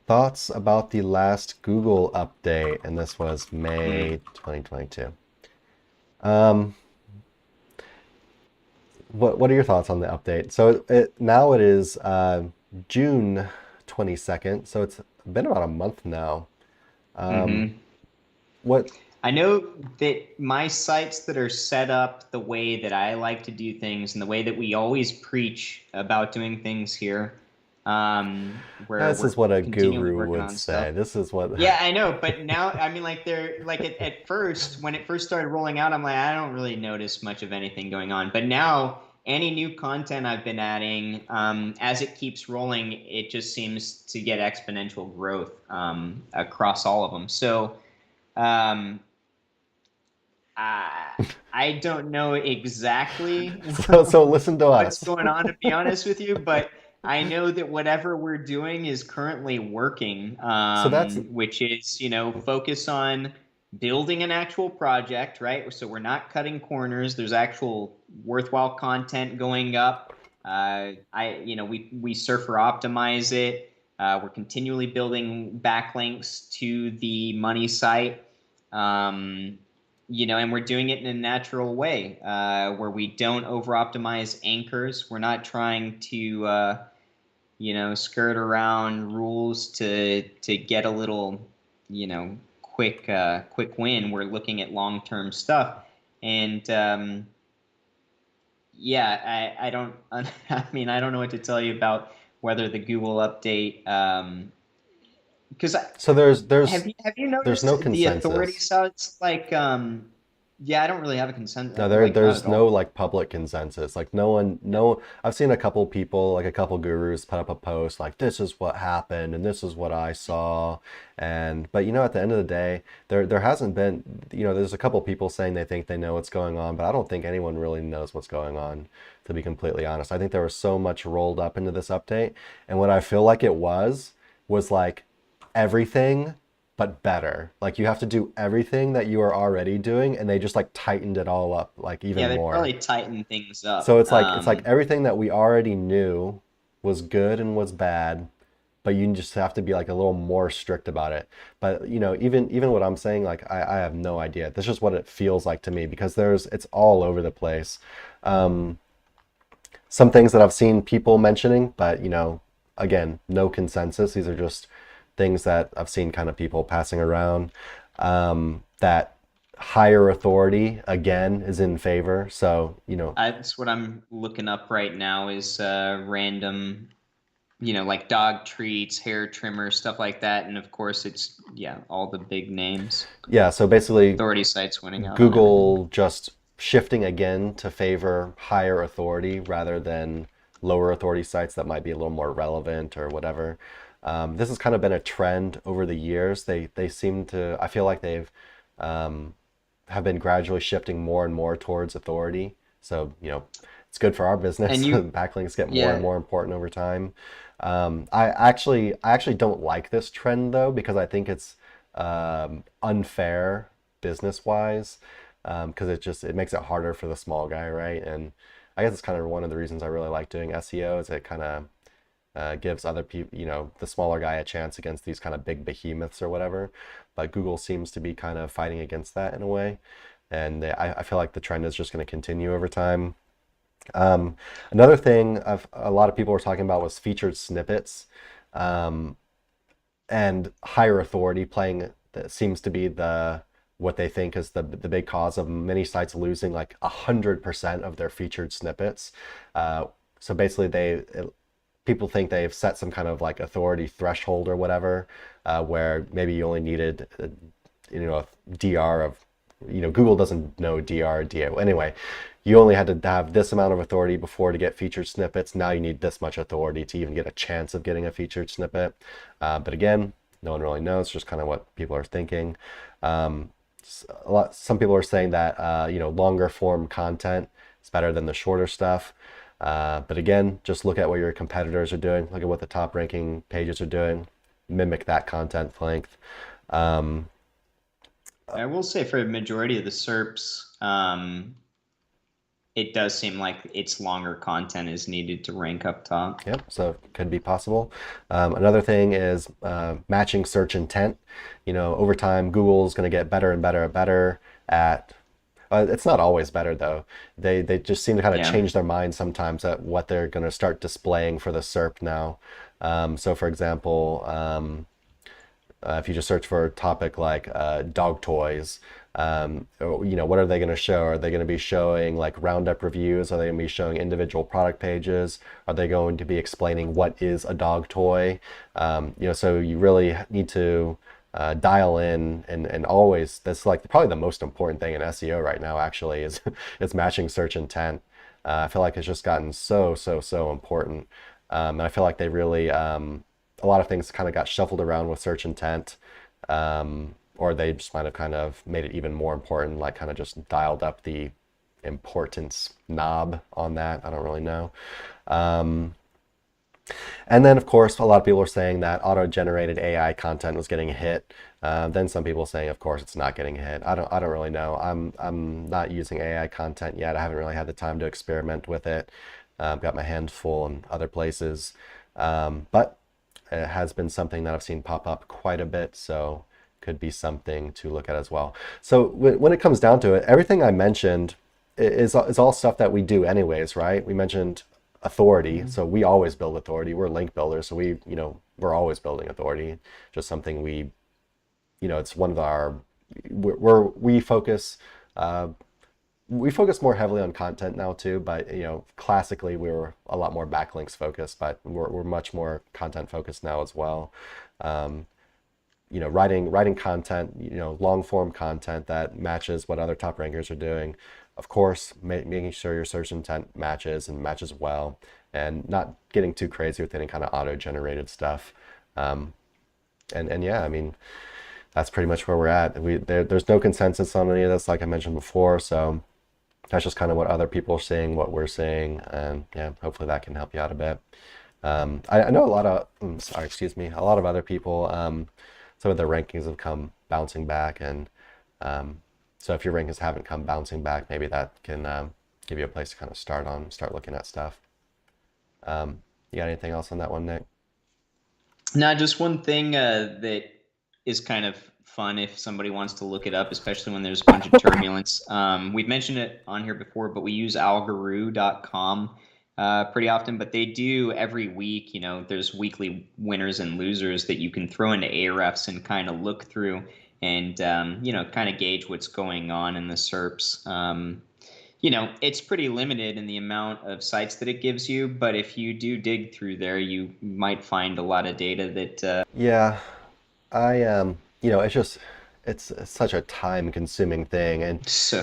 Thoughts about the last Google update, and this was May 2022. Um, what are your thoughts on the update? So now it is June 22nd, so it's been about a month now. Mm-hmm. What? I know that my sites that are set up the way that I like to do things and the way that we always preach about doing things here, where This we're is what a continually guru working would on stuff. say. This is what. Yeah, I know, but now, I mean, like they're like at first, when it first started rolling out, I'm like, I don't really notice much of anything going on. But now, any new content I've been adding, as it keeps rolling, it just seems to get exponential growth across all of them. So, um, I I don't know exactly So listen to what's us. going on, to be honest with you, but I know that whatever we're doing is currently working, So that's which is, focus on building an actual project, right? So we're not cutting corners. There's actual worthwhile content going up. We surfer optimize it. We're continually building backlinks to the money site. Um, and we're doing it in a natural way where we don't over optimize anchors. We're not trying to, skirt around rules to get a little, quick win. We're looking at long term stuff, and yeah, I don't. I mean, I don't know what to tell you about whether the Google update. Because so have you there's noticed no the authority consensus. sites like yeah, I don't really have a consent No, like not there's at no all. like public consensus. Like no one, no. I've seen a couple people, like a couple gurus, put up a post like this is what happened and this is what I saw, and but at the end of the day, there hasn't been. There's a couple people saying they think they know what's going on, but I don't think anyone really knows what's going on. To be completely honest, I think there was so much rolled up into this update, and what I feel like it was like everything but better. Like you have to do everything that you are already doing, and they just like tightened it all up like Yeah, even they more. probably tighten things So up. it's like everything that we already knew was good and was bad, but you just have to be like a little more strict about it. But even what I'm saying, like I have no idea. That's just what it feels like to me because it's all over the place. Um, some things that I've seen people mentioning, but again, no consensus. These are just things that I've seen kind of people passing around. That higher authority again is in favor. So That's what I'm looking up right now is random, like dog treats, hair trimmers, stuff like that, and of course it's yeah, all the big names. yeah. So basically, Authority sites winning out on everything. Google just shifting again to favor higher authority rather than lower authority sites that might be a little more relevant or whatever. This has kind of been a trend over the years. They seem to. I feel like they've have been gradually shifting more and more towards authority. So it's good for our business. And you, Backlinks get more and yeah, more important over time. I actually don't like this trend though because I think it's unfair business wise because it makes it harder for the small guy, right? And I guess it's kind of one of the reasons I really like doing SEO is it kind of gives other people, the smaller guy a chance against these kind of big behemoths or whatever. But Google seems to be kind of fighting against that in a way. And I feel like the trend is just going to continue over time. Another thing a lot of people were talking about was featured snippets and higher authority playing that seems to be what they think is the big cause of many sites losing like 100% of their featured snippets. So basically, people think they've set some kind of like authority threshold or whatever, where maybe you only needed a DR of Google doesn't know DR, DA. Anyway, you only had to have this amount of authority before to get featured snippets. Now you need this much authority to even get a chance of getting a featured snippet. But again, no one really knows, just kind of what people are thinking. Some people are saying that longer form content is better than the shorter stuff. But again, just look at what your competitors are doing. Look at what the top ranking pages are doing. Mimic that content length. I will say for the majority of the SERPs, it does seem like its longer content is needed to rank up top. Yep, so it could be possible. Another thing is matching search intent. Over time, Google's going to get better and better and better at. It's not always better though. They just seem to kind of change their mind sometimes at what they're going to start displaying for the SERP now. So for example, if you just search for a topic like dog toys, what are they going to show? Are they going to be showing like roundup reviews? Are they going to be showing individual product pages? Are they going to be explaining what is a dog toy? So you really need to dial in and always, that's like probably the most important thing in SEO right now actually is matching search intent. I feel like it's just gotten so important. And I feel like they really, a lot of things kind of got shuffled around with search intent, or they just might have kind of made it even more important, like kind of just dialed up the importance knob on that. I don't really know. And then, of course, a lot of people are saying that auto-generated AI content was getting hit. Then some people saying, of course, it's not getting hit. I don't really know. I'm not using AI content yet. I haven't really had the time to experiment with it. Got my hands full in other places, but it has been something that I've seen pop up quite a bit. So could be something to look at as well. So when it comes down to it, everything I mentioned is all stuff that we do anyways, right? We mentioned authority. So we always build authority. We're link builders. So we're always building authority. Just something it's one of our, we focus more heavily on content now too, but classically we were a lot more backlinks focused, but we're much more content focused now as well. Writing content, long form content that matches what other top rankers are doing. Of course, making sure your search intent matches and matches well, and not getting too crazy with any kind of auto-generated stuff. And yeah, I mean, that's pretty much where we're at. There's no consensus on any of this, like I mentioned before. So that's just kind of what other people are seeing, what we're seeing, and yeah, hopefully that can help you out a bit. I know a lot of other people. Some of their rankings have come bouncing back, and so if your rankings haven't come bouncing back, maybe that can give you a place to kind of start looking at stuff. You got anything else on that one, Nick? No, just one thing that is kind of fun if somebody wants to look it up, especially when there's a bunch of turbulence. We've mentioned it on here before, but we use algoroo.com pretty often, but they do every week, there's weekly winners and losers that you can throw into Ahrefs and kind of look through and, kind of gauge what's going on in the SERPs. It's pretty limited in the amount of sites that it gives you, but if you do dig through there, you might find a lot of data that... Yeah, it's such a time consuming thing, and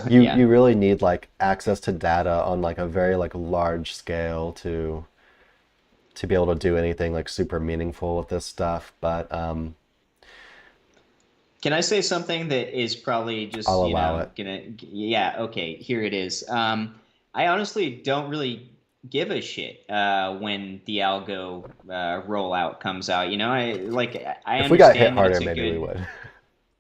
you really need like access to data on like a very like large scale to be able to do anything like super meaningful with this stuff. But can I say something that is probably just, I'll allow it. Okay, here it is. I honestly don't really give a shit when the algo rollout comes out. I If we got hit understand that harder, it's a maybe we good. would.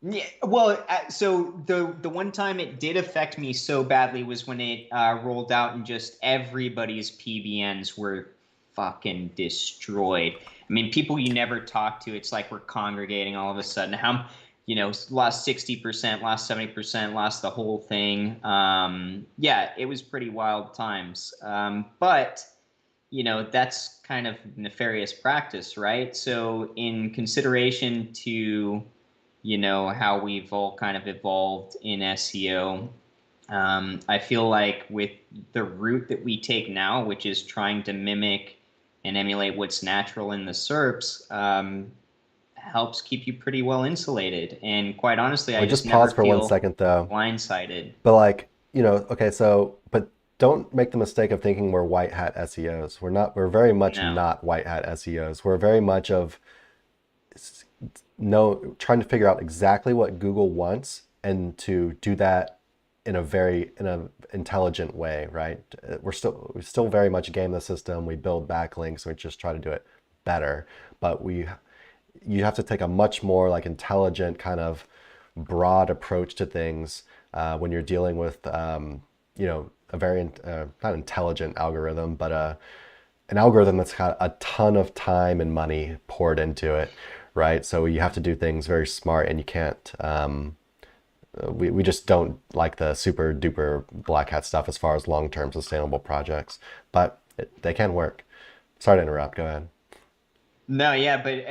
Yeah, well, so the one time it did affect me so badly was when it rolled out and just everybody's PBNs were fucking destroyed. I mean, people you never talk to, it's like we're congregating all of a sudden. Lost 60%, lost 70%, lost the whole thing. Yeah, it was pretty wild times. But that's kind of nefarious practice, right? So in consideration to how we've all kind of evolved in SEO. I feel like with the route that we take now, which is trying to mimic and emulate what's natural in the SERPs, helps keep you pretty well insulated. And quite honestly, I Wait, just just never pause for one feel second though. blindsided. But like, okay, so but don't make the mistake of thinking we're white hat SEOs. We're not, we're very much No. not white hat SEOs. We're very much of trying to figure out exactly what Google wants and to do that in a intelligent way, right? We still very much game the system. We build backlinks. We just try to do it better. But you have to take a much more like intelligent kind of broad approach to things when you're dealing with a very not intelligent algorithm, but an algorithm that's got a ton of time and money poured into it, right? So you have to do things very smart, and you can't. We just don't like the super duper black hat stuff as far as long-term sustainable projects, but they can work. Sorry to interrupt. Go ahead. No, yeah, but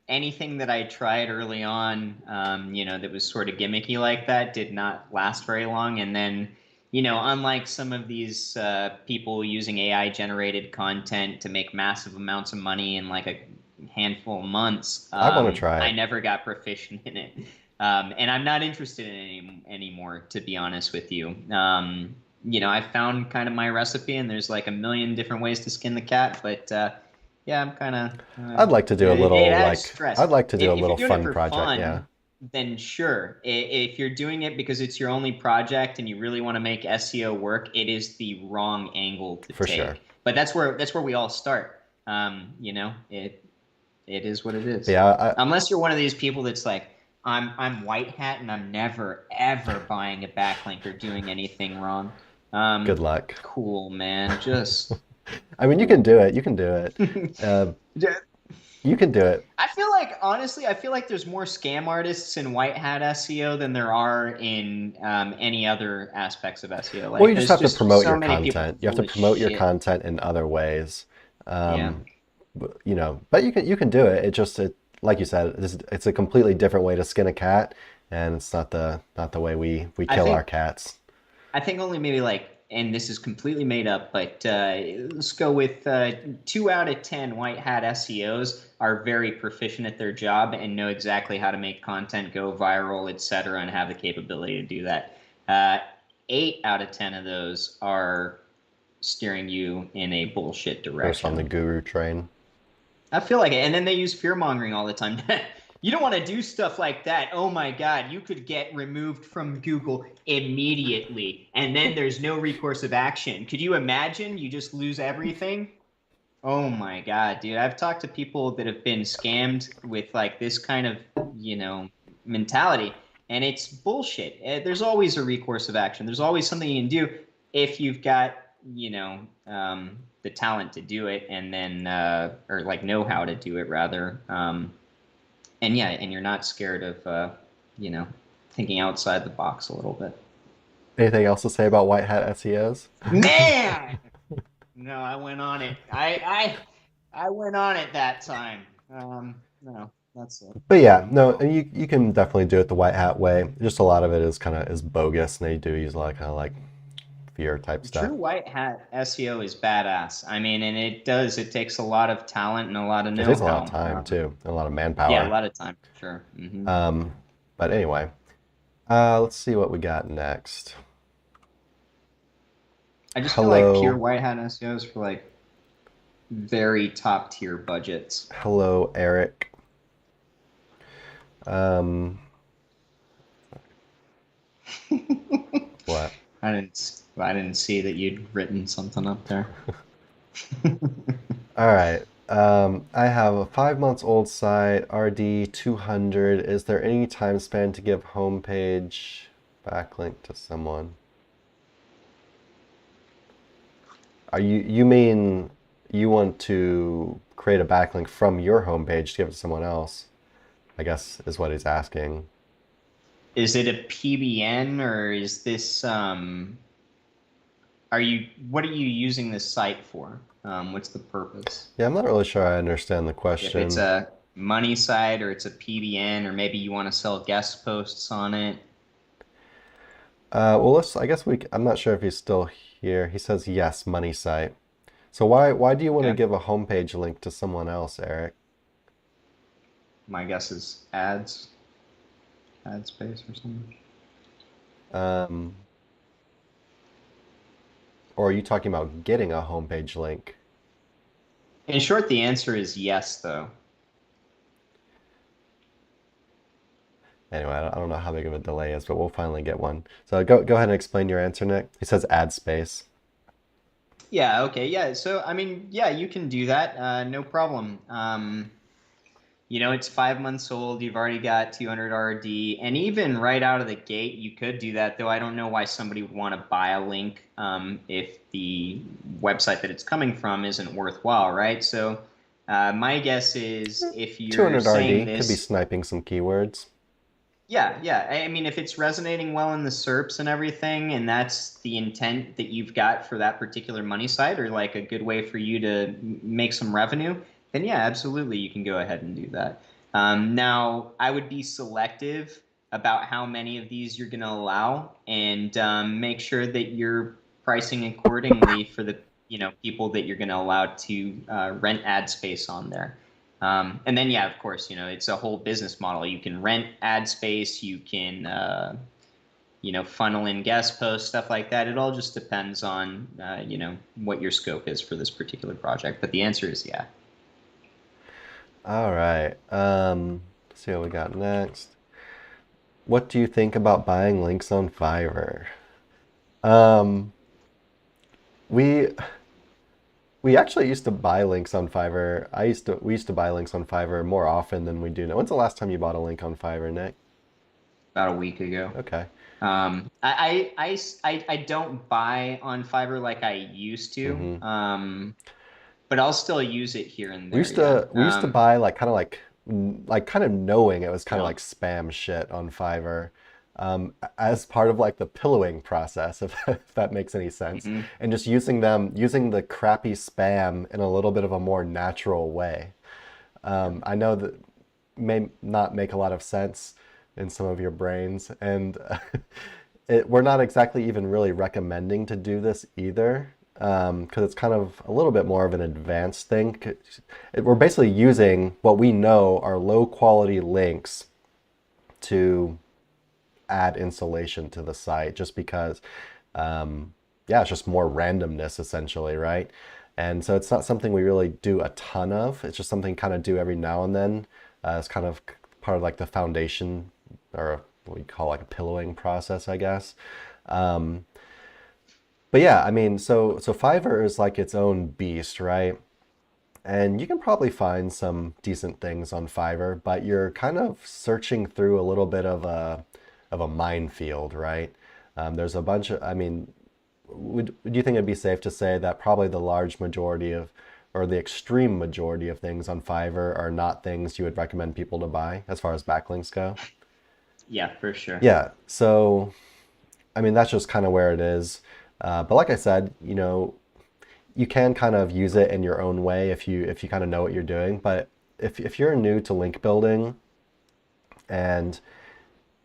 anything that I tried early on, that was sort of gimmicky like that did not last very long. And then, unlike some of these people using AI generated content to make massive amounts of money in like a handful of months, I want to try I it. never got proficient in it. And I'm not interested in it anymore, to be honest with you. I found kind of my recipe, and there's like a million different ways to skin the cat, but yeah, I'm kind of. I'd like to do a It little adds like stress. I'd like to do a If you're little doing it fun for project. Yeah, fun, then sure. If you're doing it because it's your only project and you really want to make SEO work, it is the wrong angle to for sure. take. But that's where we all start. It is what it is. But yeah, Unless you're one of these people that's like, I'm white hat and I'm never ever buying a backlink or doing anything wrong. good luck. Cool, man. Just. I mean, you can do it. You can do it. You can do it. I feel like, honestly, there's more scam artists in white hat SEO than there are in any other aspects of SEO. Like, Well, you just have to there's promote so your many people content. You have to full of promote your shit. content in other ways. Yeah. But you can do it. Like you said, it's a completely different way to skin a cat, and it's not the way we I kill our think cats. I think only maybe like, and this is completely made up, but let's go with 2 out of 10 white hat SEOs are very proficient at their job and know exactly how to make content go viral, etc., and have the capability to do that. 8 out of 10 of those are steering you in a bullshit First on the direction. guru train. I feel like it. And then they use fear mongering all the time. You don't want to do stuff like that. Oh my God, you could get removed from Google immediately. And then there's no recourse of action. Could you imagine? You just lose everything? Oh my God, dude. I've talked to people that have been scammed with like this kind of, mentality. And it's bullshit. There's always a recourse of action. There's always something you can do if you've got, the talent to do it, and then, or like know how to do it rather. And yeah, and you're not scared of, thinking outside the box a little bit. Anything else to say about white hat SEOs? Man, no, I went on it. I went on it that time. No, that's it. But yeah, no, and you can definitely do it the white hat way. Just a lot of it is bogus, and they do use a lot of kind of like fear type stuff. True white hat SEO is badass. I mean, and it takes a lot of talent and a lot of It takes a lot know-how. of time too, and a lot of Yeah, a manpower. lot of time, for sure. But anyway, let's see what we got next. I just feel like pure Hello, white hat SEOs for like very top tier budgets. hello, Eric. Um, what? I didn't see that you'd written something up there. All right. I have a 5 months old site, RD 200. Is there any time span to give homepage backlink to someone? You mean you want to create a backlink from your homepage to give it to someone else? I guess is what he's asking. Is it a PBN, or is this what are you using this site for? What's the purpose? Yeah, I'm not really sure I understand the If it's question. a money site or it's a PBN, or maybe you want to sell guest posts on it. Well, I'm not sure if he's still here. He says yes, money site. So why do you want to Okay. give a homepage link to someone else, Eric? My guess is ads, ad space or something. Um, or are you talking about getting a homepage link? In short, the answer is yes, though. Anyway, I don't know how big of a delay is, but we'll finally get one. So go ahead and explain your answer, Nick. He says ad space. Yeah, okay, yeah. So, I mean, yeah, you can do that. No problem. It's 5 months old. You've already got 200 RD. And even right out of the gate, you could do that, though I don't know why somebody would want to buy a link if the website that it's coming from isn't worthwhile, right? So, my guess is if you're 200 saying RD could be this. sniping some keywords. Yeah, yeah. I mean, if it's resonating well in the SERPs and everything, and that's the intent that you've got for that particular money site, or like a good way for you to make some revenue, then yeah, absolutely, you can go ahead and do that. Now, I would be selective about how many of these you're going to allow, and make sure that you're pricing accordingly for the people that you're going to allow to rent ad space on there. And then, yeah, of course, it's a whole business model. You can rent ad space, you can, funnel in guest posts, stuff like that. It all just depends on, what your scope is for this particular project. But the answer is yeah. All right. Let's see what we got next. What do you think about buying links on Fiverr? Um, we we actually used to buy links on Fiverr. We used to buy links on Fiverr more often than we do now. When's the last time you bought a link on Fiverr, Nick? About a week ago. Okay. I don't buy on Fiverr like I used to, Mm-hmm. but I'll still use it here and We there. used Yeah. to we used to buy like kind of knowing it was kind of Yeah. like spam shit on Fiverr, as part of like the pillowing process, if that makes any sense, Hmm. and just using the crappy spam in a little bit of a more natural way. I know that may not make a lot of sense in some of your brains, and we're not exactly even really recommending to do this either, because it's kind of a little bit more of an advanced thing. We're basically using what we know are low quality links to add insulation to the site, just because, yeah, it's just more randomness essentially, right? And so it's not something we really do a ton of. It's just something kind of do every now and then. It's kind of part of like the foundation, or what we call like a pillowing process, I guess. Um, but yeah, I mean, so Fiverr is like its own beast, right? And you can probably find some decent things on Fiverr, but you're kind of searching through a little bit of a minefield, right? There's a bunch of, I mean, would you think it'd be safe to say that probably the large majority of, or the extreme majority of things on Fiverr are not things you would recommend people to buy as far as backlinks go? Yeah, for sure. Yeah, so I mean, that's just kind of where it is. But like I said, you can kind of use it in your own way if you kind of know what you're doing. But if you're new to link building and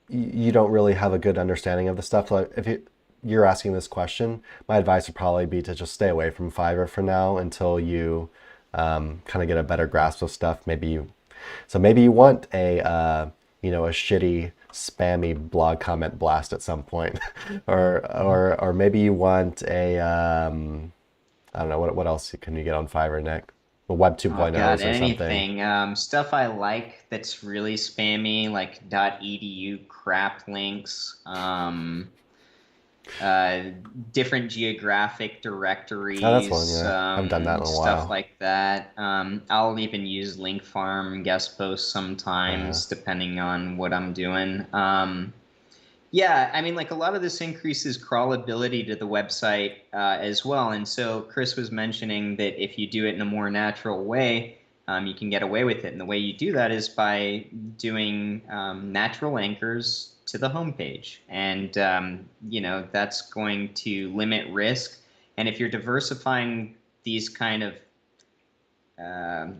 you don't really have a good understanding of the stuff, like if you're asking this question, my advice would probably be to just stay away from Fiverr for now until you kind of get a better grasp of stuff. Maybe you want a shitty spammy blog comment blast at some point, or maybe you want I don't know what else can you get on Fiverr, Nick? A Web Oh God, 2.0s or something. anything. Stuff I like that's really spammy, like .edu crap links. Uh, Different geographic Oh, that's one. directories, Yeah, I haven't done that in a stuff while. like that. I'll even use link farm guest posts Uh, sometimes, depending on what I'm doing. Yeah, I mean, like a lot of this increases crawlability to the website as well. And so Chris was mentioning that if you do it in a more natural way, you can get away with it. And the way you do that is by doing natural anchors to the homepage. And, that's going to limit risk. And if you're diversifying these kind of um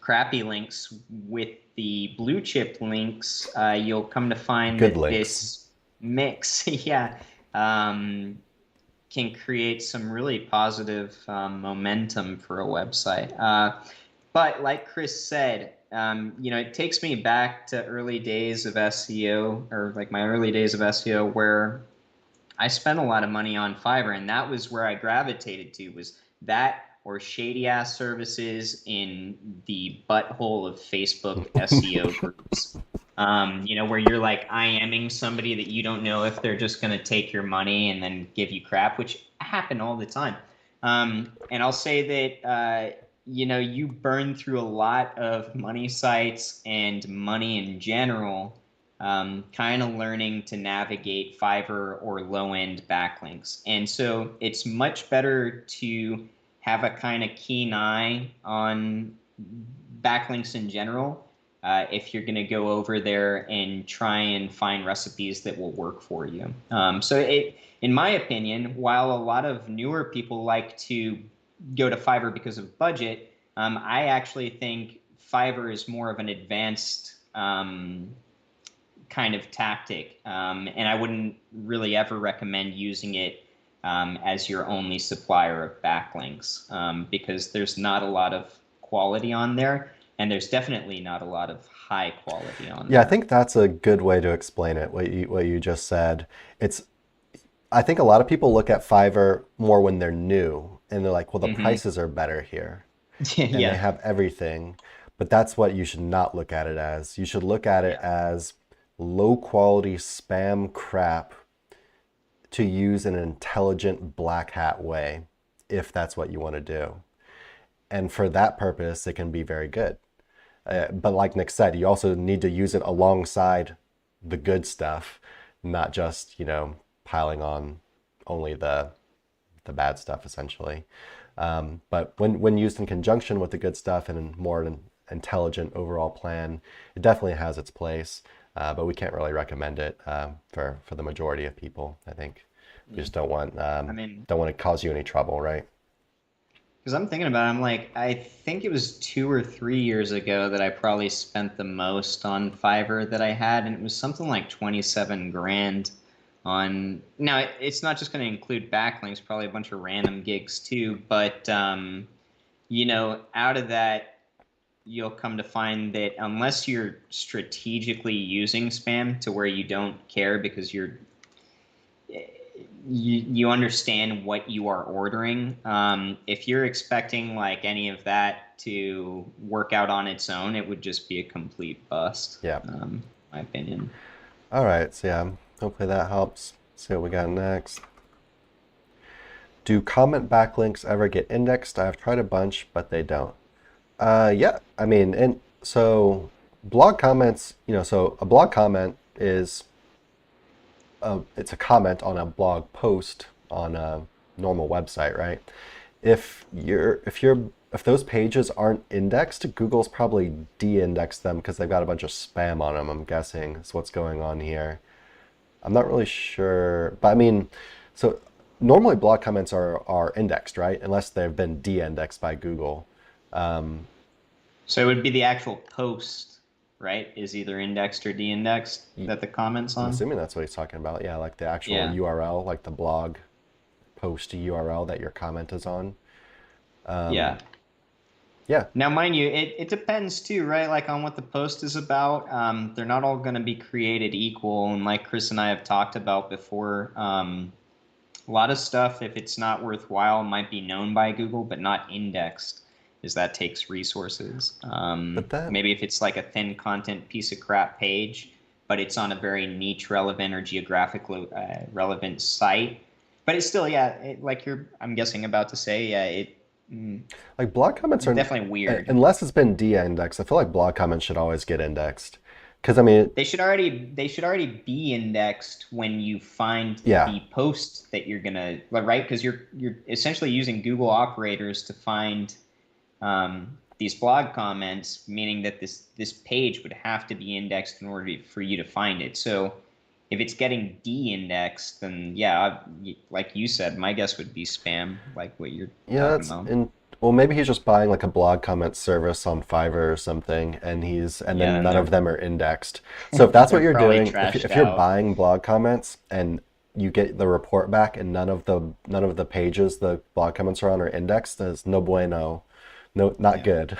crappy links with the blue chip links, you'll come to find Good that links. this mix, yeah, um, can create some really positive momentum for a website. But like Chris said, it takes me back to early days of SEO, or like my early days of SEO, where I spent a lot of money on Fiverr, and that was where I gravitated to, was that or shady ass services in the butthole of Facebook SEO groups. Where you're like IMing somebody that you don't know if they're just going to take your money and then give you crap, which happen all the time. And I'll say that, you burn through a lot of money sites and money in general, kind of learning to navigate Fiverr or low-end backlinks. And so it's much better to have a kind of keen eye on backlinks in general, if you're going to go over there and try and find recipes that will work for you. In my opinion, while a lot of newer people like to go to Fiverr because of budget, I actually think Fiverr is more of an advanced kind of tactic, and I wouldn't really ever recommend using it as your only supplier of backlinks, because there's not a lot of quality on there, and there's definitely not a lot of high quality on Yeah, I there. think that's a good way to explain it, what you just said. I think a lot of people look at Fiverr more when they're new and they're like, well, the Hmm. prices are better here and they Yeah. have everything. But that's what you should not look at it as. You should look at it Yeah. as low quality spam crap to use in an intelligent black hat way, if that's what you want to do. And for that purpose, it can be very good. But like Nick said, you also need to use it alongside the good stuff, not just, piling on only the bad stuff, essentially. But when used in conjunction with the good stuff and in more an intelligent overall plan, it definitely has its place. But we can't really recommend it for the majority of people. I think we just I mean, don't want to cause you any trouble, right? because I'm thinking about it, I'm like, I think it was 2 or 3 years ago that I probably spent the most on Fiverr that I had, and it was something like 27 grand on. Now, it's not just going to include backlinks, probably a bunch of random gigs too, but, out of that, you'll come to find that unless you're strategically using spam to where you don't care because you understand what you are ordering. If you're expecting like any of that to work out on its own, it would just be a complete bust. Yeah. My opinion. All right. So yeah, hopefully that helps. See what we got next. Do comment backlinks ever get indexed? I've tried a bunch, but they don't. Yeah, I mean, and so blog comments, so a blog comment is it's a comment on a blog post on a normal website, right? If those pages aren't indexed, Google's probably de-indexed them because they've got a bunch of spam on them, I'm guessing is what's going on here. I'm not really sure, but I mean, so normally blog comments are indexed, right? Unless they've been de-indexed by Google. So it would be the actual post, right? Is either indexed or de-indexed that the comments I'm on. assuming that's what he's talking about. Yeah, like the actual Yeah. URL, like the blog post URL that your comment is on. Yeah. Yeah, Now, mind you, it depends too, right? Like on what the post is about. They're not all going to be created equal. And like Chris and I have talked about before, a lot of stuff, if it's not worthwhile, might be known by Google, but not indexed, as that takes resources. but that, Maybe if it's like a thin content piece of crap page, but it's on a very niche, relevant, or geographically relevant site. But it's still, yeah, like I'm guessing, about to say, yeah, like blog comments it's are, definitely weird. unless it's been de-indexed, I feel like blog comments should always get indexed. Because I mean, They should already be indexed when you find yeah, the post that you're gonna, right, because you're essentially using Google operators to find these blog comments, meaning that this page would have to be indexed in order for you to find it. So if it's getting de-indexed, then yeah, like you said, my guess would be spam, like what you're yeah, talking that's about. in. Well, maybe he's just buying like a blog comment service on Fiverr or something, and Yeah, then and none of they're them are indexed. So if that's what they're you're probably doing, trashed if you're out. buying blog comments and you get the report back and none of the pages the blog comments are on are indexed, there's no bueno. No, not Yeah. good.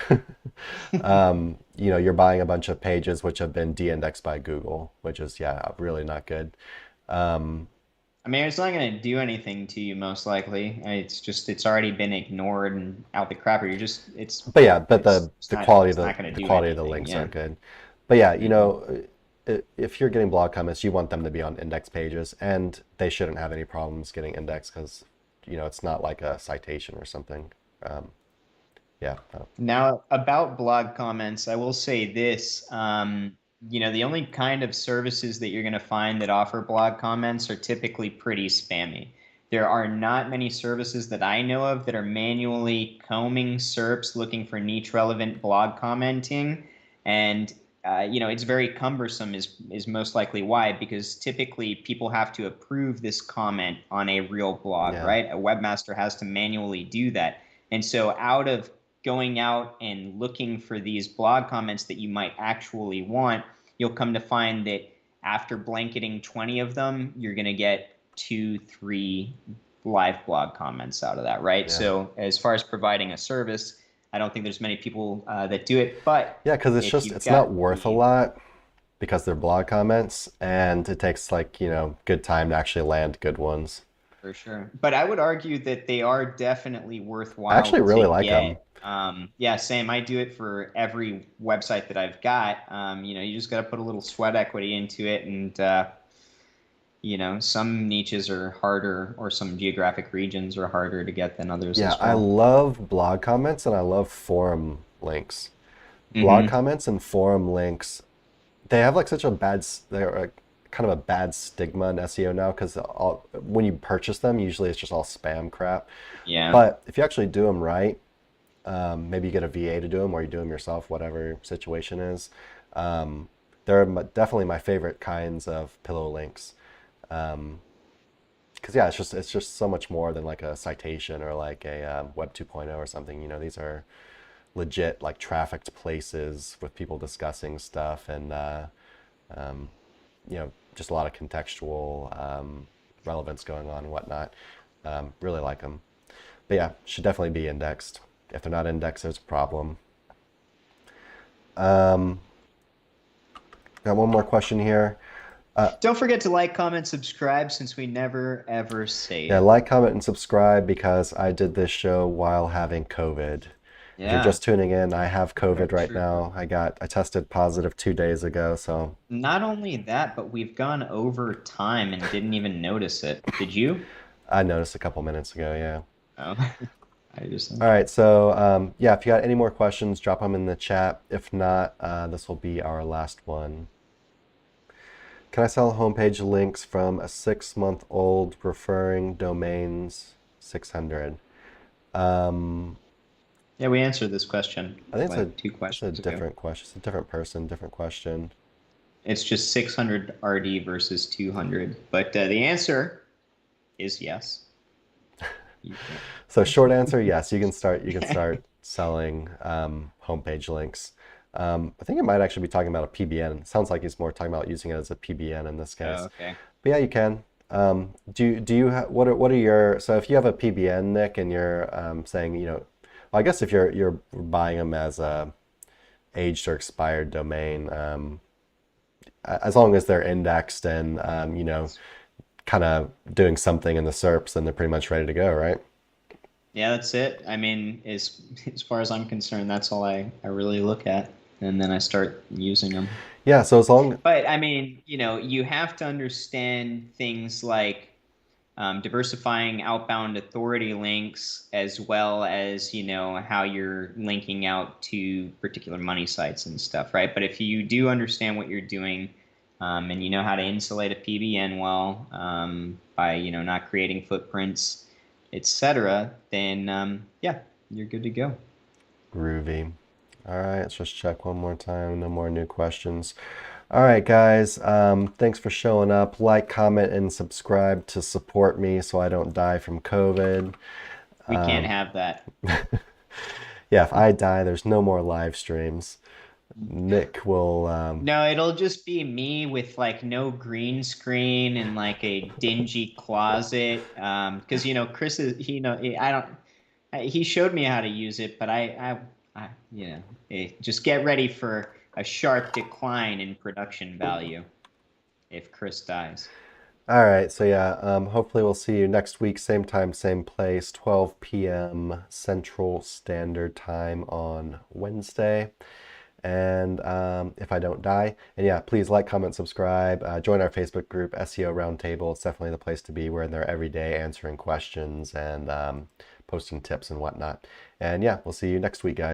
You're buying a bunch of pages which have been de-indexed by Google, which is, yeah, really not good. Um, I mean, it's not going to do anything to you, most likely. It's just it's already been ignored and out the crapper. You're just but yeah, but it's the quality of it's not going the to do quality of the anything. links Yeah. aren't good. But yeah, Hmm. if you're getting blog comments, you want them to be on index pages, and they shouldn't have any problems getting indexed because, it's not like a citation or something. Um, yeah. Now, about blog comments, I will say this. The only kind of services that you're going to find that offer blog comments are typically pretty spammy. There are not many services that I know of that are manually combing SERPs looking for niche relevant blog commenting. And it's very cumbersome is most likely why, because typically people have to approve this comment on a real blog, Yeah. right? A webmaster has to manually do that. And so out of going out and looking for these blog comments that you might actually want, you'll come to find that after blanketing 20 of them, you're going to get 2, 3 live blog comments out of that, right? Yeah. So as far as providing a service, I don't think there's many people that do it. But Yeah, because if you've it's not got worth a the lot because they're blog comments, and it takes like, good time to actually land good ones. For sure. But I would argue that they are definitely I worthwhile actually to really like them. get. Yeah, same. I do it for every website that I've got. You just got to put a little sweat equity into it. And, some niches are harder or some geographic regions are harder to get than others Yeah, as I well. love blog comments and I love forum links. Blog Hmm. comments and forum links, they have like such a they're kind of a bad stigma in SEO now because when you purchase them, usually it's just all spam crap. Yeah. But if you actually do them right, maybe you get a VA to do them or you do them yourself, whatever situation is. Um, they're definitely my favorite kinds of pillow links. Because yeah, it's just so much more than like a citation or like a Web 2.0 or something. These are legit like trafficked places with people discussing stuff and just a lot of contextual relevance going on and whatnot. Really like them. But yeah, should definitely be indexed. If they're not indexed, there's a problem. Um, Got one more question here. Don't forget to like, comment, subscribe since we never ever say Yeah, it. like, comment, and subscribe because I did this show while having COVID. If you're Yeah, just tuning in, I have very COVID right true. now. I tested positive 2 days ago, so Not only that, but we've gone over time and didn't even notice it. Did you? I noticed a couple minutes ago, yeah. Oh, I just All right, so yeah, if you got any more questions, drop them in the chat. If not, this will be our last one. Can I sell homepage links from a 6-month-old referring domains 600? Um, yeah, we answered this question I think like two it's a questions ago. different question. It's a different person, different question. It's just 600 RD versus 200, but the answer is yes. You can. So short answer, yes, you can start. You can start selling homepage links. I think it might actually be talking about a PBN. It sounds like he's more talking about using it as a PBN in this Oh, case. okay. But yeah, you can. Do you what are your so if you have a PBN, Nick, and you're saying well, I guess if you're buying them as a aged or expired domain, as long as they're indexed and kind of doing something in the SERPs, then they're pretty much ready to go, right? Yeah, that's it. I mean, as far as I'm concerned, that's all I really look at, and then I start using them. Yeah. So as long But I mean, you have to understand things like diversifying outbound authority links as well as, how you're linking out to particular money sites and stuff, right? But if you do understand what you're doing and you know how to insulate a PBN well by, not creating footprints, etc., then yeah, you're good to go. groovy. All right, let's just check one more time. No more new questions. All right, guys. Thanks for showing up. Like, comment, and subscribe to support me so I don't die from COVID. We can't have that. Yeah, if I die, there's no more live streams. Nick will. No, it'll just be me with like no green screen and like a dingy closet. Because Chris is I don't he showed me how to use it, but just get ready for a sharp decline in production value if Chris dies. All right, so yeah, hopefully we'll see you next week, same time, same place, 12 p.m. Central Standard Time on Wednesday. And if I don't die, and yeah, please like, comment, subscribe, join our Facebook group, SEO Roundtable. It's definitely the place to be. We're in there every day answering questions and posting tips and whatnot. And yeah, we'll see you next week, guys.